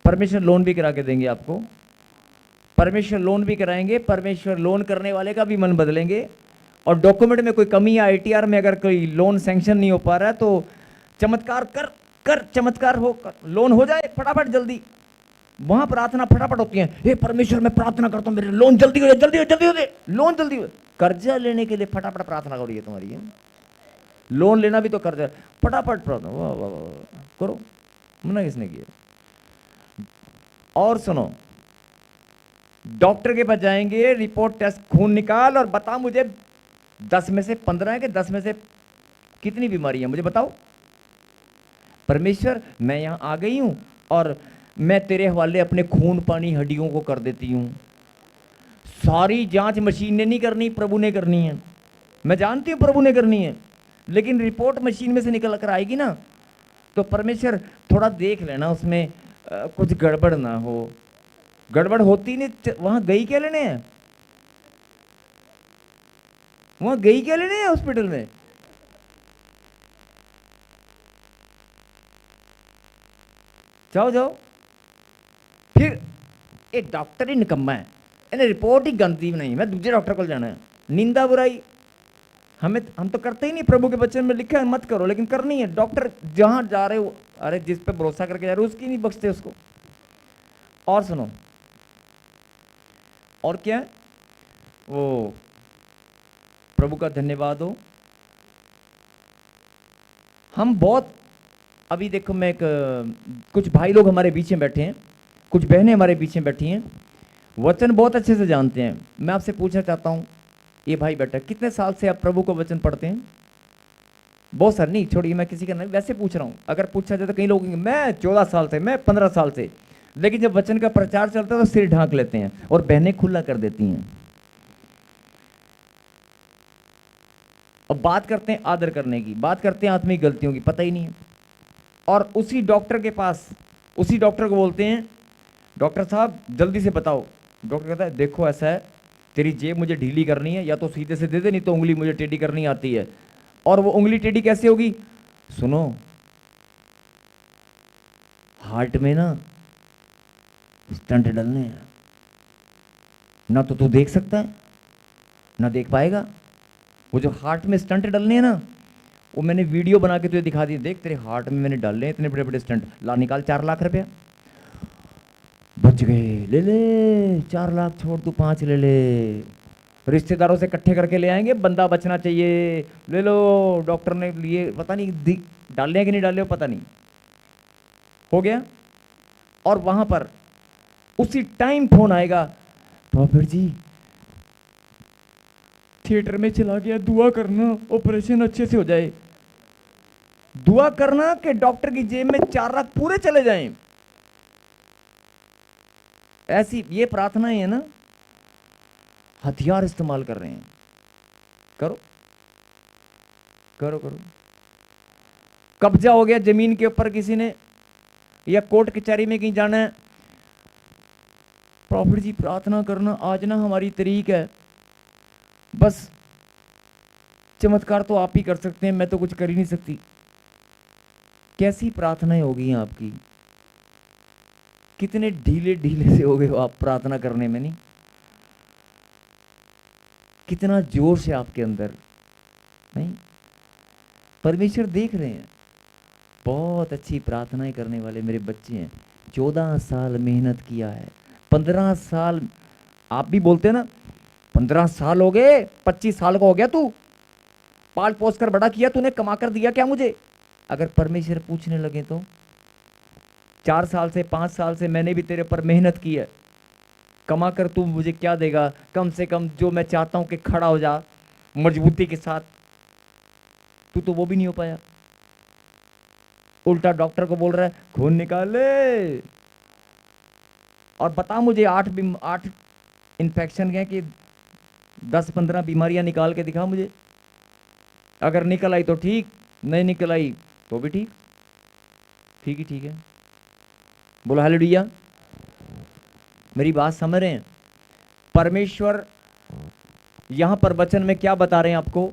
परमेश्वर लोन भी करा के देंगे आपको, परमेश्वर लोन भी कराएंगे, परमेश्वर लोन करने वाले का भी मन बदलेंगे। और डॉक्यूमेंट में कोई कमी या ITR में अगर कोई लोन सैंक्शन नहीं हो पा रहा है तो चमत्कार कर चमत्कार हो, लोन हो जाए फटाफट जल्दी। वहां प्रार्थना फटाफट होती है, हे परमेश्वर मैं प्रार्थना करता हूं मेरे लोन जल्दी हो जाए, जल्दी हो जल्दी हो जाए, लोन जल्दी हो। कर्जा लेने के लिए फटाफट प्रार्थना करो, ये तुम्हारी है। लोन लेना भी तो कर्जा, फटाफट प्रार्थना, वाह वाह वाह करो, मना किसने किया। और सुनो, डॉक्टर के पास जाएंगे, रिपोर्ट टेस्ट, खून निकाल और बता मुझे 10 में से 15 है कि 10 में से कितनी बीमारी है, मुझे बताओ। परमेश्वर मैं यहां आ गई हूं और मैं तेरे हवाले अपने खून पानी हड्डियों को कर देती हूं। सारी जांच मशीन ने नहीं करनी, प्रभु ने करनी है। मैं जानती हूं प्रभु ने करनी है, लेकिन रिपोर्ट मशीन में से निकल कर आएगी ना, तो परमेश्वर थोड़ा देख लेना उसमें कुछ गड़बड़ ना हो। गड़बड़ होती नहीं, वहां गई क्या लेने हैं, वहां गई क्या लेने हैं हॉस्पिटल में। जाओ जाओ। फिर एक डॉक्टर ही निकम्मा है, इन्हें रिपोर्ट ही गंदी नहीं, मैं दूसरे डॉक्टर को जाना है। निंदा बुराई हम तो करते ही नहीं, प्रभु के वचन में लिखा है मत करो, लेकिन करनी है। डॉक्टर जहां जा रहे हो, अरे जिस पे भरोसा करके जा रहे हो उसकी नहीं बख्शते उसको। और सुनो, और क्या है वो, प्रभु का धन्यवाद हो। हम बहुत, अभी देखो मैं कुछ भाई लोग हमारे बीच में बैठे हैं, कुछ बहनें हमारे बीच में बैठी हैं, वचन बहुत अच्छे से जानते हैं। मैं आपसे पूछना चाहता हूं, ये भाई बैठा, कितने साल से आप प्रभु को वचन पढ़ते हैं। बहुत सारे नहीं, छोड़िए, मैं किसी का नहीं, वैसे पूछ रहा हूं। अगर पूछा जाए तो कई लोग मैं 14 साल से, मैं 15 साल से, लेकिन जब वचन का प्रचार चलता है तो सिर ढांक लेते हैं और बहनें खुला कर देती हैं। अब बात करते हैं आदर करने की, बात करते हैं आत्मिक गलतियों की, पता ही नहीं है। और उसी डॉक्टर के पास, उसी डॉक्टर को बोलते हैं, डॉक्टर साहब जल्दी से बताओ। डॉक्टर कहता है देखो ऐसा है, तेरी जेब मुझे ढीली करनी है, या तो सीधे से दे दे, नहीं तो उंगली मुझे टेढ़ी करनी आती है। और वो उंगली टेढ़ी कैसे होगी, सुनो, हार्ट में ना स्टंट डलने हैं, ना तो तू देख सकता है ना देख पाएगा। वो जो हार्ट में स्टंट डलने हैं ना, वो मैंने वीडियो बना के तुझे दिखा दी, देख तेरे हार्ट में मैंने डाले इतने बड़े बड़े स्टंट, ला निकाल 4 लाख रुपया। बच गए, ले ले 4 लाख छोड़, तू 5 ले ले, रिश्तेदारों से इकट्ठे करके ले आएंगे, बंदा बचना चाहिए, ले लो। डॉक्टर ने लिए, पता नहीं डाले कि नहीं डाले, पता नहीं, हो गया। और वहां पर उसी टाइम फोन आएगा, प्रॉफिट जी थिएटर में चला गया, दुआ करना ऑपरेशन अच्छे से हो जाए। दुआ करना कि डॉक्टर की जेब में 4 लाख पूरे चले जाएं। ऐसी ये प्रार्थनाएं है ना, हथियार इस्तेमाल कर रहे हैं। करो करो करो। कब्जा हो गया जमीन के ऊपर किसी ने, या कोर्ट कचहरी में कहीं जाना है, प्रॉफिट जी प्रार्थना करना, आज ना हमारी तारीख है, बस चमत्कार तो आप ही कर सकते हैं, मैं तो कुछ कर ही नहीं सकती। कैसी प्रार्थनाएं होगी आपकी, कितने ढीले ढीले से हो गए हो आप प्रार्थना करने में, नहीं कितना जोर से आपके अंदर नहीं। परमेश्वर देख रहे हैं, बहुत अच्छी प्रार्थनाएं करने वाले मेरे बच्चे हैं। 14 साल मेहनत किया है, 15 साल, आप भी बोलते हैं ना 15 साल हो गए, 25 साल का हो गया तू, पाल पोस कर बड़ा किया तूने, कमा कर दिया क्या मुझे। अगर परमेश्वर पूछने लगे तो 4 साल से 5 साल से मैंने भी तेरे पर मेहनत की है, कमा कर तू मुझे क्या देगा। कम से कम जो मैं चाहता हूं कि खड़ा हो जा मजबूती के साथ, तू तो वो भी नहीं हो पाया। उल्टा डॉक्टर को बोल रहा है खून निकाले, और बता मुझे 8 इन्फेक्शन है कि 10-15 बीमारियां निकाल के दिखा मुझे। अगर निकल आई तो ठीक, नहीं निकल आई तो भी ठीक, ठीक ही ठीक है। बोलो हालेलुया। मेरी बात समझ रहे हैं। परमेश्वर यहां पर वचन में क्या बता रहे हैं आपको,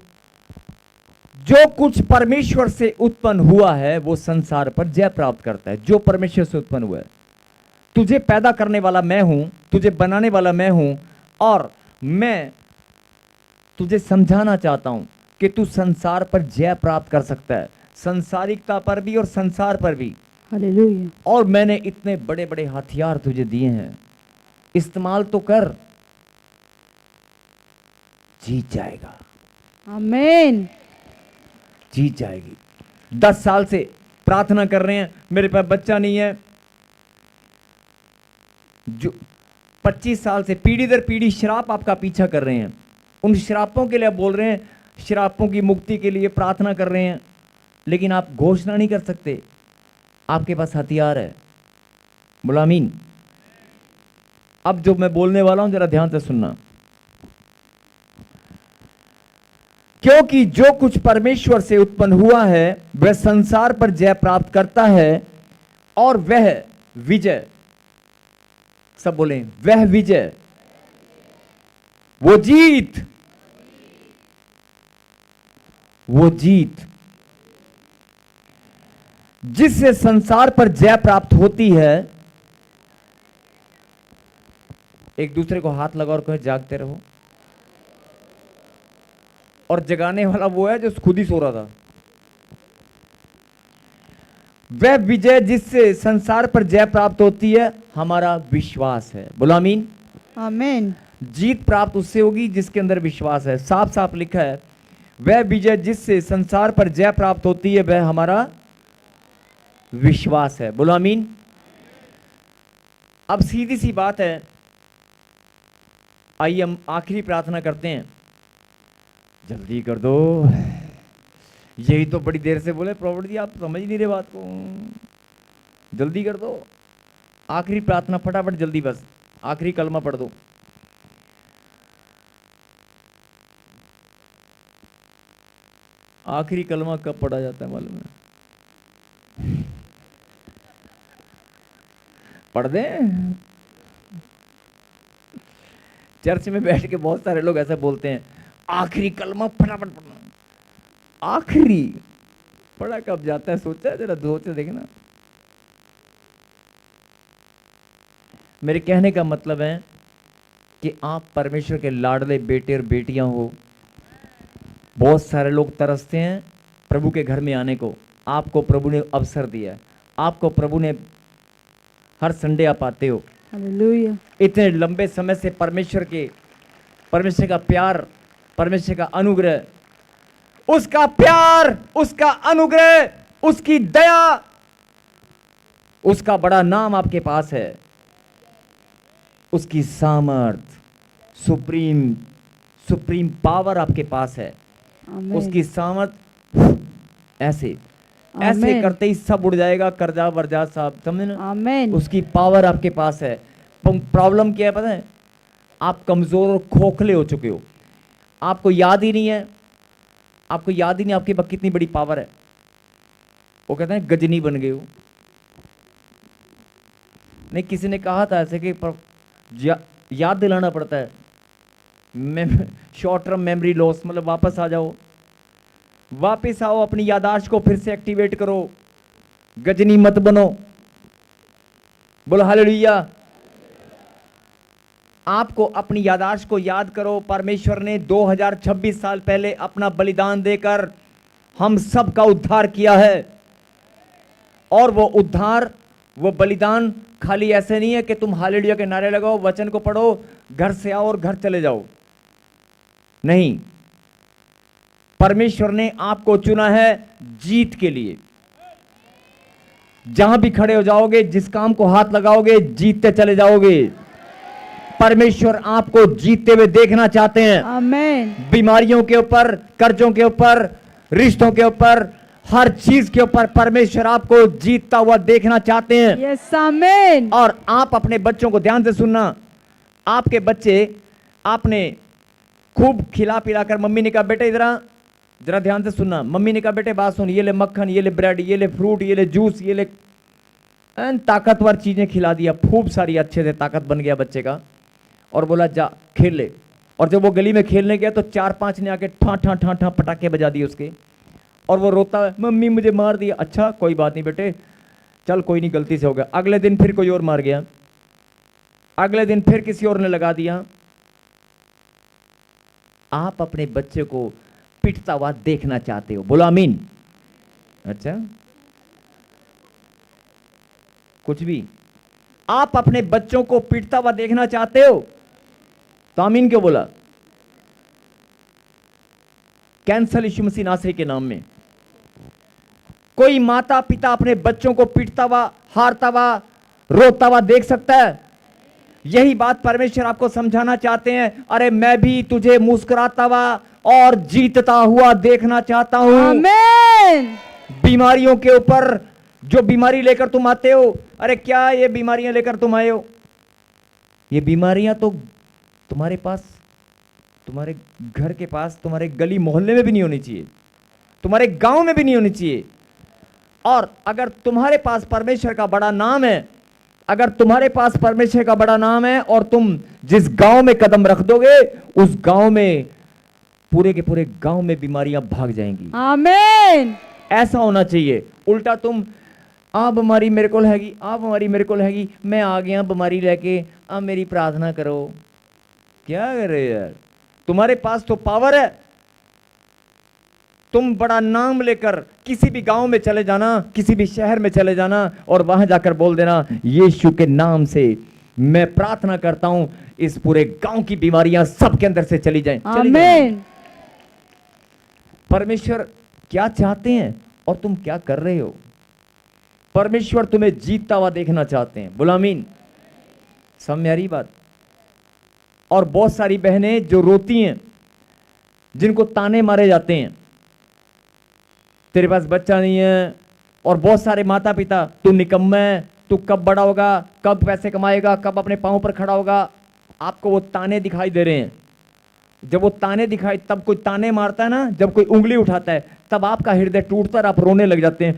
जो कुछ परमेश्वर से उत्पन्न हुआ है वो संसार पर जय प्राप्त करता है। जो परमेश्वर से उत्पन्न हुआ है, तुझे पैदा करने वाला मैं हूं, तुझे बनाने वाला मैं हूं, और मैं तुझे समझाना चाहता हूं कि तू संसार पर जय प्राप्त कर सकता है, संसारिकता पर भी और संसार पर भी। हालेलुया। और मैंने इतने बड़े बड़े हथियार तुझे दिए हैं, इस्तेमाल तो कर, जीत जाएगा, आमीन। जीत जाएगी। 10 साल से प्रार्थना कर रहे हैं, मेरे पास बच्चा नहीं है। जो 25 साल से पीढ़ी दर पीढ़ी श्राप आपका पीछा कर रहे हैं, उन श्रापों के लिए आप बोल रहे हैं, श्रापों की मुक्ति के लिए प्रार्थना कर रहे हैं, लेकिन आप घोषणा नहीं कर सकते। आपके पास हथियार है। बोला आमीन। अब जो मैं बोलने वाला हूं जरा ध्यान से सुनना। क्योंकि जो कुछ परमेश्वर से उत्पन्न हुआ है वह संसार पर जय प्राप्त करता है, और वह विजय, सब बोले वह विजय, वो जीत, वो जीत जिससे संसार पर जय प्राप्त होती है। एक दूसरे को हाथ लगाओ और कहे जागते रहो। और जगाने वाला वो है जो खुद ही सो रहा था। वह विजय जिससे संसार पर जय प्राप्त होती है हमारा विश्वास है। बोलो आमीन। आमीन। जीत प्राप्त उससे होगी जिसके अंदर विश्वास है। साफ साफ लिखा है, वह विजय जिससे संसार पर जय प्राप्त होती है वह हमारा विश्वास है। बोलो आमीन। अब सीधी सी बात है, आइए हम आखिरी प्रार्थना करते हैं। जल्दी कर दो, यही तो बड़ी देर से बोले प्रॉफिट जी, आप समझ नहीं रहे बात को, जल्दी कर दो। आखिरी प्रार्थना फटाफट जल्दी, बस आखिरी कलमा पढ़ दो। आखिरी कलमा कब पढ़ा जाता है मालूम है? पढ़ दें। चर्च में बैठ के बहुत सारे लोग ऐसा बोलते हैं, आखिरी कलमा फटाफट पढ़ना। आखिरी पढ़ा कब जाता है? सोचा है जरा, सोचे देखना। मेरे कहने का मतलब है कि आप परमेश्वर के लाडले बेटे और बेटियां हो। बहुत सारे लोग तरसते हैं प्रभु के घर में आने को। आपको प्रभु ने अवसर दिया है, आपको प्रभु ने, हर संडे आप आते हो। हालेलुया। इतने लंबे समय से परमेश्वर का प्यार, परमेश्वर का अनुग्रह, उसका प्यार, उसका अनुग्रह, उसकी दया, उसका बड़ा नाम आपके पास है, उसकी सामर्थ, सुप्रीम पावर आपके पास है। आमीन। उसकी सामर्थ ऐसे आमीन। करते ही सब उड़ जाएगा, कर्जा वर्जा सब, समझे ना? आमीन। उसकी पावर आपके पास है। प्रॉब्लम क्या है पता है? आप कमजोर और खोखले हो चुके हो। आपको याद ही नहीं है, आपको याद ही नहीं आपके पास कितनी बड़ी पावर है। वो कहते हैं गजनी बन गए हो। नहीं, किसी ने कहा था ऐसे कि याद दिलाना पड़ता है। शॉर्ट टर्म मेमोरी लॉस, मतलब वापस आ जाओ, वापस आओ, अपनी याददाश्त को फिर से एक्टिवेट करो, गजनी मत बनो। बोलो हालेलुया। आपको अपनी याददाश्त को याद करो। परमेश्वर ने 2026 साल पहले अपना बलिदान देकर हम सब का उद्धार किया है। और वो उद्धार, वो बलिदान खाली ऐसे नहीं है कि तुम हालेलुया के नारे लगाओ, वचन को पढ़ो, घर से आओ और घर चले जाओ। नहीं, परमेश्वर ने आपको चुना है जीत के लिए। जहां भी खड़े हो जाओगे, जिस काम को हाथ लगाओगे, जीतते चले जाओगे। परमेश्वर आपको जीतते हुए देखना चाहते हैं। आमीन। बीमारियों के ऊपर, कर्जों के ऊपर, रिश्तों के ऊपर, हर चीज के ऊपर परमेश्वर आपको जीतता हुआ देखना चाहते हैं। यस आमीन। और आप अपने बच्चों को ध्यान से सुनना। आपके बच्चे आपने खूब खिला पिला कर, मम्मी ने कहा बेटे इधर जरा ध्यान से सुनना, मम्मी ने कहा बेटे बात सुन, ये ले मक्खन, ये ले ब्रेड, ये ले फ्रूट, ये ले जूस, ये ले ताकतवर चीजें खिला दिया, खूब सारी, अच्छे से ताकत बन गया बच्चे का। और बोला जा खेल ले। और जब वो गली में खेलने गया तो 4-5 ने आके ठा ठा ठा ठा पटाखे बजा दिए उसके। और वो रोता है, मम्मी मुझे मार दिया। अच्छा कोई बात नहीं बेटे, चल कोई नहीं, गलती से हो गया। अगले दिन फिर कोई और मार गया, अगले दिन फिर किसी और ने लगा दिया। आप अपने बच्चे को पिटता हुआ देखना चाहते हो। बोलो आमीन। अच्छा, कुछ भी। आप अपने बच्चों को पीटता हुआ देखना चाहते हो तो आमीन क्यों बोला? कैंसल यीशु मसीह नासरी के नाम में। कोई माता पिता अपने बच्चों को पीटता हुआ, हारता हुआ, रोता हुआ देख सकता है? यही बात परमेश्वर आपको समझाना चाहते हैं। अरे मैं भी तुझे मुस्कुराता हुआ और जीतता हुआ देखना चाहता हूं। आमीन। बीमारियों के ऊपर जो बीमारी लेकर तुम आते हो, अरे क्या ये बीमारियां लेकर तुम आए हो? ये बीमारियां तो तुम्हारे पास, तुम्हारे घर के पास, तुम्हारे गली मोहल्ले में भी नहीं होनी चाहिए, तुम्हारे गांव में भी नहीं होनी चाहिए। और अगर तुम्हारे पास परमेश्वर का बड़ा नाम है, अगर तुम्हारे पास परमेश्वर का बड़ा नाम है और तुम जिस गांव में कदम रख दोगे, उस गांव में पूरे के पूरे गांव में बीमारियां भाग जाएंगी। आमीन। ऐसा होना चाहिए। उल्टा तुम आ बीमारी मेरे को हैगी, आ बीमारी मेरे को हैगी, मैं आ गया बीमारी लेके, अब मेरी प्रार्थना करो। क्या कर रहे हो यार? तुम्हारे पास तो पावर है। तुम बड़ा नाम लेकर किसी भी गांव में चले जाना, किसी भी शहर में चले जाना और वहां जाकर बोल देना, यीशु के नाम से मैं प्रार्थना करता हूं, इस पूरे गांव की बीमारियां सबके अंदर से चली जाएं। आमीन। परमेश्वर क्या चाहते हैं और तुम क्या कर रहे हो? परमेश्वर तुम्हें जीतता हुआ देखना चाहते हैं। बोलो आमीन। समझ आ रही बात? और बहुत सारी बहनें जो रोती हैं, जिनको ताने मारे जाते हैं, तेरे पास बच्चा नहीं है, और बहुत सारे माता पिता, तू निकम्मा है, तू कब बड़ा होगा, कब पैसे कमाएगा, कब अपने पांव पर खड़ा होगा। आपको वो ताने दिखाई दे रहे हैं। जब वो ताने दिखाई, तब कोई ताने मारता है ना, जब कोई उंगली उठाता है, तब आपका हृदय टूटता है, आप रोने लग जाते हैं।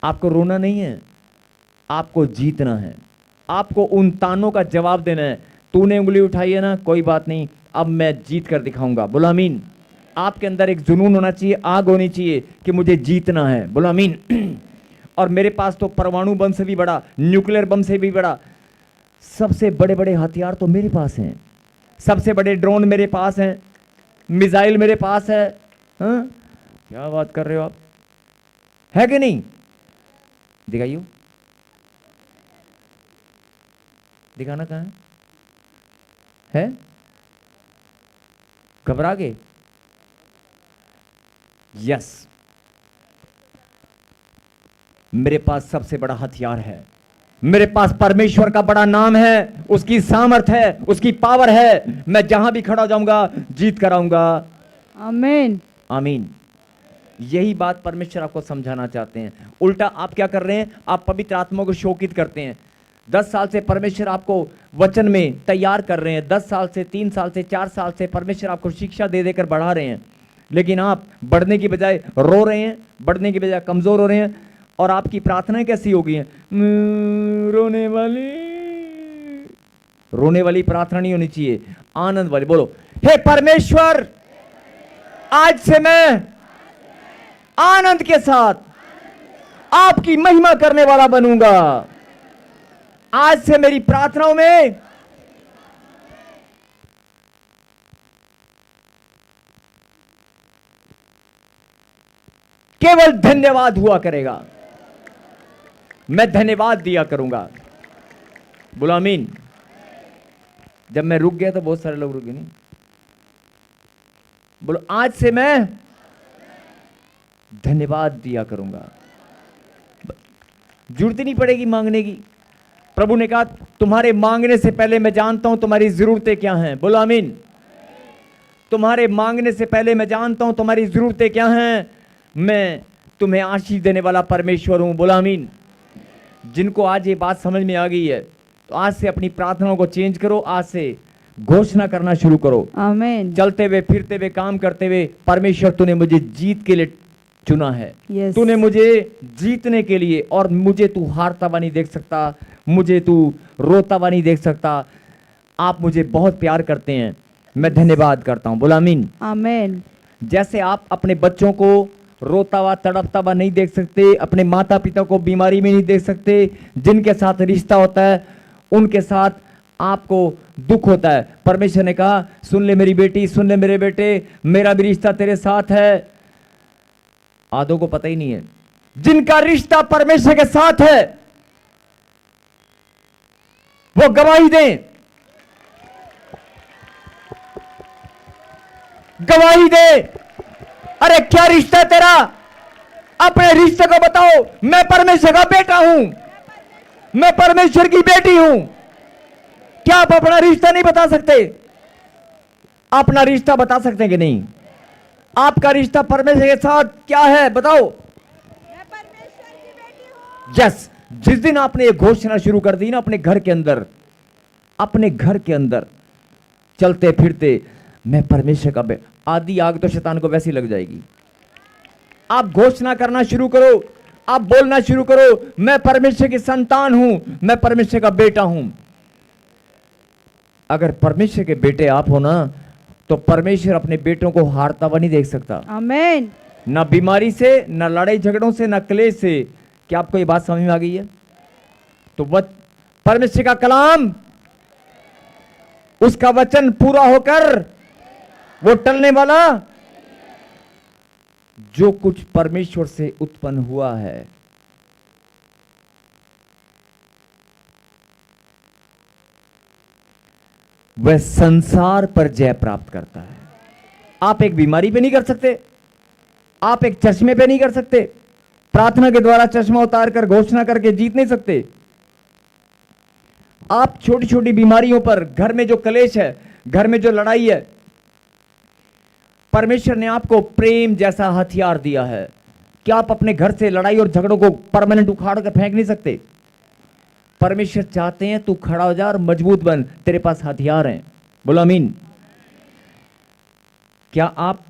आपको रोना नहीं है, आपको जीतना है। आपको उन तानों का जवाब देना है। तूने उंगली उठाई है ना, कोई बात नहीं, अब मैं जीत कर दिखाऊंगा। बोलो आमीन। आपके अंदर एक जुनून होना चाहिए, आग होनी चाहिए कि मुझे जीतना है। बोलो आमीन। और मेरे पास तो परमाणु बम से भी बड़ा, न्यूक्लियर बम से भी बड़ा, सबसे बड़े बड़े हथियार तो मेरे पास हैं। सबसे बड़े ड्रोन मेरे पास हैं, मिसाइल मेरे पास है। हाँ? क्या बात कर रहे हो आप? है कि नहीं? दिखाइयो, दिखाना कहाँ है? घबरा गए? यस, मेरे पास सबसे बड़ा हथियार है। मेरे पास परमेश्वर का बड़ा नाम है, उसकी सामर्थ है, उसकी पावर है। मैं जहां भी खड़ा हो जाऊंगा, जीत कर आऊंगा। आमीन। आमीन। यही बात परमेश्वर आपको समझाना चाहते हैं। उल्टा आप क्या कर रहे हैं? आप पवित्र आत्मा को शोकित करते हैं। 10 साल से परमेश्वर आपको वचन में तैयार कर रहे हैं। 10 साल से, 3 साल से, 4 साल से परमेश्वर आपको शिक्षा दे देकर बढ़ा रहे हैं, लेकिन आप बढ़ने की बजाय रो रहे हैं, बढ़ने की बजाय कमजोर हो रहे हैं। और आपकी प्रार्थनाएं कैसी हो गई हैं? रोने वाली प्रार्थना नहीं होनी चाहिए, आनंद वाली। बोलो, हे परमेश्वर, आज से मैं आनंद के साथ आपकी महिमा करने वाला बनूंगा। आज से मेरी प्रार्थनाओं में केवल धन्यवाद हुआ करेगा। मैं धन्यवाद दिया करूंगा। बोलो आमीन। जब मैं रुक गया तो बहुत सारे लोग रुके नहीं। बोलो, आज से मैं धन्यवाद दिया करूंगा। जरूरत ही नहीं पड़ेगी मांगने की। प्रभु ने कहा, तुम्हारे मांगने से पहले मैं जानता हूं तुम्हारी जरूरतें क्या हैं। बोलो आमीन। तुम्हारे मांगने से पहले मैं जानता हूं तुम्हारी जरूरतें क्या हैं। मैं तुम्हें आशीष देने वाला परमेश्वर हूं। बोलो आमीन। जिनको आज ये बात समझ में आ गई है, तो आज से अपनी प्रार्थनाओं को चेंज करो। आज से घोषणा करना शुरू करो। आमीन। चलते हुए, फिरते हुए, काम करते हुए, परमेश्वर तूने मुझे जीत के लिए चुना है। Yes. तूने मुझे जीतने के लिए, और मुझे तू हारता हुआ नहीं देख सकता, मुझे तू रोता हुआ नहीं देख सकता। आप मुझे बहुत प्यार करते हैं, मैं धन्यवाद करता हूं। बोला आमीन। आमीन। जैसे आप अपने बच्चों को रोता हुआ, तड़पता हुआ नहीं देख सकते, अपने माता पिता को बीमारी में नहीं देख सकते, जिनके साथ रिश्ता होता है उनके साथ आपको दुख होता है। परमेश्वर ने कहा, सुन ले मेरी बेटी, सुन ले मेरे बेटे, मेरा भी रिश्ता तेरे साथ है। आधों को पता ही नहीं है, जिनका रिश्ता परमेश्वर के साथ है, वो गवाही दें, गवाही दे। अरे क्या रिश्ता है तेरा? अपने रिश्ते को बताओ। मैं परमेश्वर का बेटा हूं, मैं परमेश्वर की बेटी हूं। क्या आप अपना रिश्ता नहीं बता सकते? अपना रिश्ता बता सकते हैं कि नहीं? आपका रिश्ता परमेश्वर के साथ क्या है बताओ? मैं परमेश्वर की बेटी हूं। यस, जिस दिन आपने ये घोषणा शुरू कर दी ना अपने घर के अंदर, अपने घर के अंदर चलते फिरते, मैं परमेश्वर का बेटा, आधी आग तो शैतान को वैसी लग जाएगी। आप घोषणा करना शुरू करो, आप बोलना शुरू करो, मैं परमेश्वर की संतान हूं, मैं परमेश्वर का बेटा हूं। अगर परमेश्वर के बेटे आप हो ना, तो परमेश्वर अपने बेटों को हारता हुआ नहीं देख सकता। आमीन। ना बीमारी से, ना लड़ाई झगड़ों से, ना क्लेश से। क्या आपको ये बात समझ में आ गई है? तो परमेश्वर का कलाम, उसका वचन पूरा होकर वो टलने वाला, जो कुछ परमेश्वर से उत्पन्न हुआ है, वह संसार पर जय प्राप्त करता है। आप एक बीमारी पे नहीं कर सकते, आप एक चश्मे पे नहीं कर सकते, प्रार्थना के द्वारा चश्मा उतार कर घोषणा करके जीत नहीं सकते। आप छोटी छोटी बीमारियों पर, घर में जो कलेश है, घर में जो लड़ाई है, परमेश्वर ने आपको प्रेम जैसा हथियार दिया है। क्या आप अपने घर से लड़ाई और झगड़ों को परमानेंट उखाड़ कर फेंक नहीं सकते? परमेश्वर चाहते हैं तू खड़ा हो जा और मजबूत बन, तेरे पास हथियार हैं। बोलो आमीन। क्या आप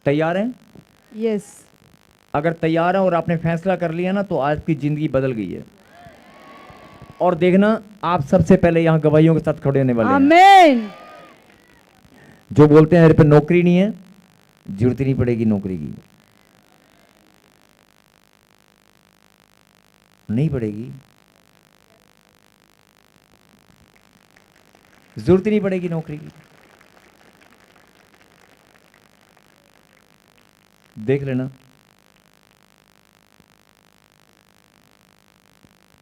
तैयार हैं? यस। अगर तैयार हैं और आपने फैसला कर लिया ना, तो आपकी जिंदगी बदल गई है। और देखना, आप सबसे पहले यहां गवाहियों के साथ खड़े होने वाले हैं। आमीन। जो बोलते हैं मेरे पे नौकरी नहीं है, जरूरत ही नहीं पड़ेगी नौकरी की, नहीं पड़ेगी, जरूरत ही नहीं पड़ेगी नौकरी की। देख लेना,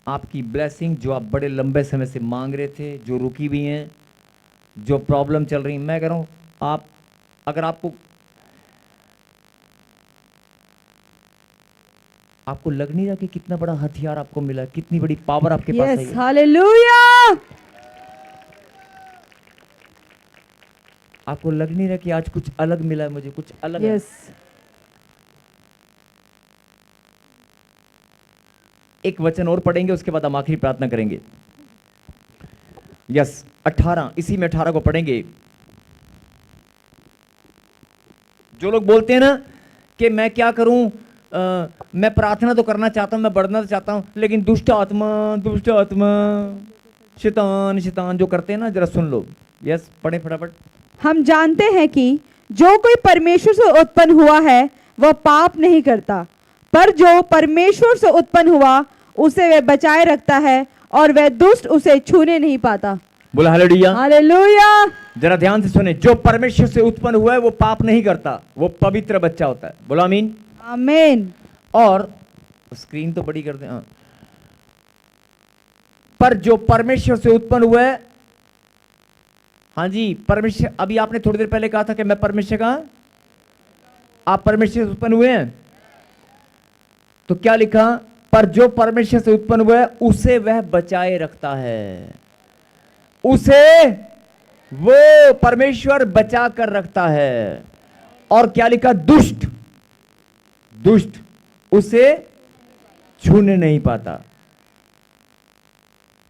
आपकी ब्लेसिंग जो आप बड़े लंबे समय से मांग रहे थे, जो रुकी हुई हैं, जो प्रॉब्लम चल रही, मैं कह रहा हूं, आप अगर आपको लग नहीं रहा कि कितना बड़ा हथियार आपको मिला, कितनी बड़ी पावर आपके पास यस, है। हालेलुया। आपको लग नहीं रहा कि आज कुछ अलग मिला है, मुझे कुछ अलग है। यस। एक वचन और पढ़ेंगे, उसके बाद हम आखिरी प्रार्थना करेंगे। यस, 18, इसी में 18 को पढ़ेंगे। जो लोग बोलते हैं ना कि मैं क्या करूं, मैं प्रार्थना तो करना चाहता हूं, मैं बढ़ना तो चाहता हूं, लेकिन दुष्ट आत्मा शैतान जो करते हैं ना, जरा सुन लो। यस, पढ़े फटाफट। हम जानते हैं कि जो कोई परमेश्वर से उत्पन्न हुआ है वह पाप नहीं करता, पर जो परमेश्वर से उत्पन्न हुआ उसे वह बचाए रखता है और वह दुष्ट उसे छूने नहीं पाता। बोला हालेलुया। हालेलुया। जरा ध्यान से सुने, जो परमेश्वर से उत्पन्न हुआ है वो पाप नहीं करता, वो पवित्र बच्चा होता है। बोला आमीन। आमीन। और स्क्रीन तो बड़ी कर दे। हाँ, पर जो परमेश्वर से उत्पन्न हुआ है, हाँ जी, परमेश्वर, अभी आपने थोड़ी देर पहले कहा था कि मैं परमेश्वर का, आप परमेश्वर से उत्पन्न हुए हैं, तो क्या लिखा? पर जो परमेश्वर से उत्पन्न हुआ है उसे वह बचाए रखता है, उसे वो परमेश्वर बचा कर रखता है। और क्या लिखा? दुष्ट उसे छूने नहीं पाता।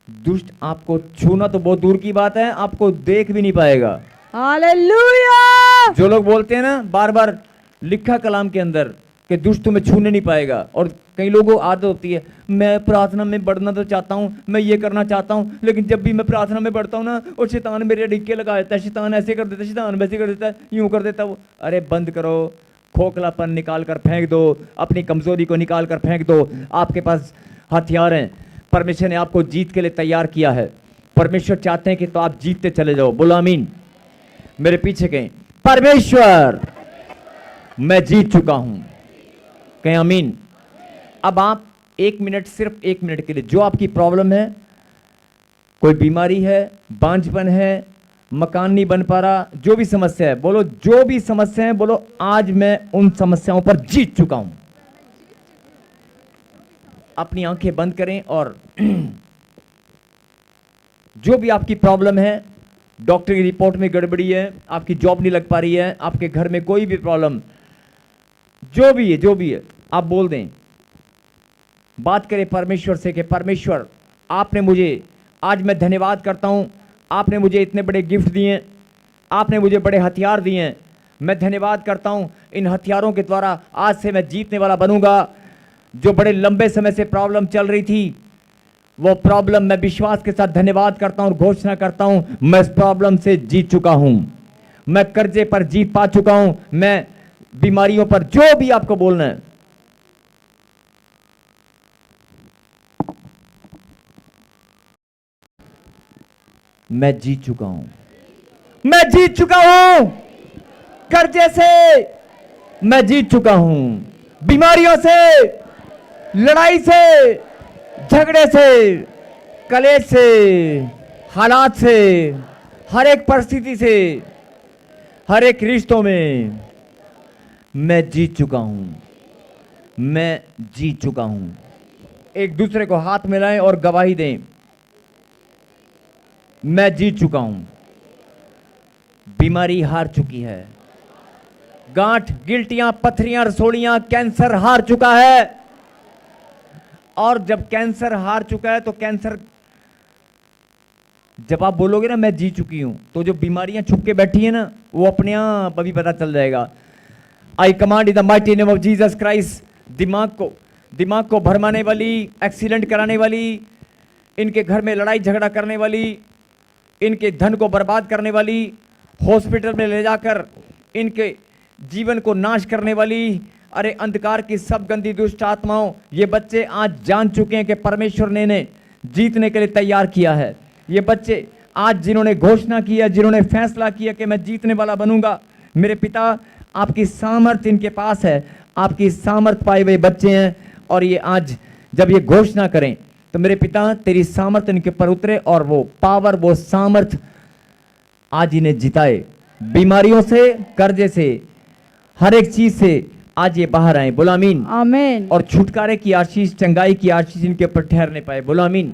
दुष्ट आपको छूना तो बहुत दूर की बात है, आपको देख भी नहीं पाएगा। हालेलुया। जो लोग बोलते हैं ना, बार बार लिखा कलाम के अंदर कि दुष्ट तुम्हें छूने नहीं पाएगा, और कई लोगों को आदत होती है, मैं प्रार्थना में बढ़ना तो चाहता हूं, मैं ये करना चाहता हूं, लेकिन जब भी मैं प्रार्थना में बढ़ता हूं ना, और शैतान मेरे डिक्के लगा देता है, शैतान ऐसे कर देता है, शैतान वैसे कर देता है, यूं कर देता है वो। अरे बंद करो, खोखलापन निकाल कर फेंक दो, अपनी कमजोरी को निकाल कर फेंक दो। आपके पास हथियार हैं, परमेश्वर ने आपको जीत के लिए तैयार किया है। परमेश्वर चाहते हैं कि तो आप जीतते चले जाओ। बोलो आमीन। मेरे पीछे कहें, परमेश्वर मैं जीत चुका हूं। कहें आमीन। अब आप 1 मिनट, सिर्फ 1 मिनट के लिए जो आपकी प्रॉब्लम है, कोई बीमारी है, बांझपन है, मकान नहीं बन पा रहा, जो भी समस्या है बोलो, जो भी समस्या है बोलो, आज मैं उन समस्याओं पर जीत चुका हूं। अपनी आंखें बंद करें और जो भी आपकी प्रॉब्लम है, डॉक्टर की रिपोर्ट में गड़बड़ी है, आपकी जॉब नहीं लग पा रही है, आपके घर में कोई भी प्रॉब्लम, जो भी है आप बोल दें। बात करें परमेश्वर से कि परमेश्वर आपने मुझे, आज मैं धन्यवाद करता हूं, आपने मुझे इतने बड़े गिफ्ट दिए, आपने मुझे बड़े हथियार दिए हैं, मैं धन्यवाद करता हूं, इन हथियारों के द्वारा आज से मैं जीतने वाला बनूंगा। जो बड़े लंबे समय से प्रॉब्लम चल रही थी, वो प्रॉब्लम मैं विश्वास के साथ धन्यवाद करता हूं और घोषणा करता हूं, मैं इस प्रॉब्लम से जीत चुका हूं, मैं कर्जे पर जीत पा चुका हूं, मैं बीमारियों पर, जो भी आपको बोलना है। मैं जीत चुका हूं, मैं जीत चुका हूं, कर्जे से मैं जीत चुका हूं, बीमारियों से, लड़ाई से, झगड़े से, कलेश से, हालात से, हर एक परिस्थिति से, हर एक रिश्तों में मैं जीत चुका हूं, मैं जीत चुका हूं। एक दूसरे को हाथ मिलाएं और गवाही दें, मैं जीत चुका हूं। बीमारी हार चुकी है, गांठ, गिल्टियां, पथरियां, रसोलियां, कैंसर हार चुका है। और जब कैंसर हार चुका है तो कैंसर, जब आप बोलोगे ना मैं जीत चुकी हूं, तो जो बीमारियां छुप के बैठी है ना, वो अपने आप अभी पता चल जाएगा। आई command in the mighty name of Jesus Christ, दिमाग को भरमाने वाली, एक्सीडेंट कराने वाली, इनके घर में लड़ाई झगड़ा करने वाली, इनके धन को बर्बाद करने वाली, हॉस्पिटल में ले जाकर इनके जीवन को नाश करने वाली, अरे अंधकार की सब गंदी दुष्ट आत्माओं, ये बच्चे आज जान चुके हैं कि परमेश्वर ने इन्हें जीतने के लिए तैयार किया है। ये बच्चे आज जिन्होंने घोषणा किया, जिन्होंने फैसला किया कि मैं जीतने वाला बनूंगा, मेरे पिता आपकी सामर्थ्य इनके पास है, आपकी सामर्थ्य पाए हुए बच्चे हैं। और ये आज जब ये घोषणा करें तो मेरे पिता तेरी सामर्थ्य इनके पर उतरे और वो पावर, वो सामर्थ्य आज इन्हें जिताए, बीमारियों से, कर्जे से, हर एक चीज से आज ये बाहर आए। बोलो आमीन। आमीन। और छुटकारे की आशीष, चंगाई की आशीष इनके ऊपर ठहरने पाए। बोलो आमीन।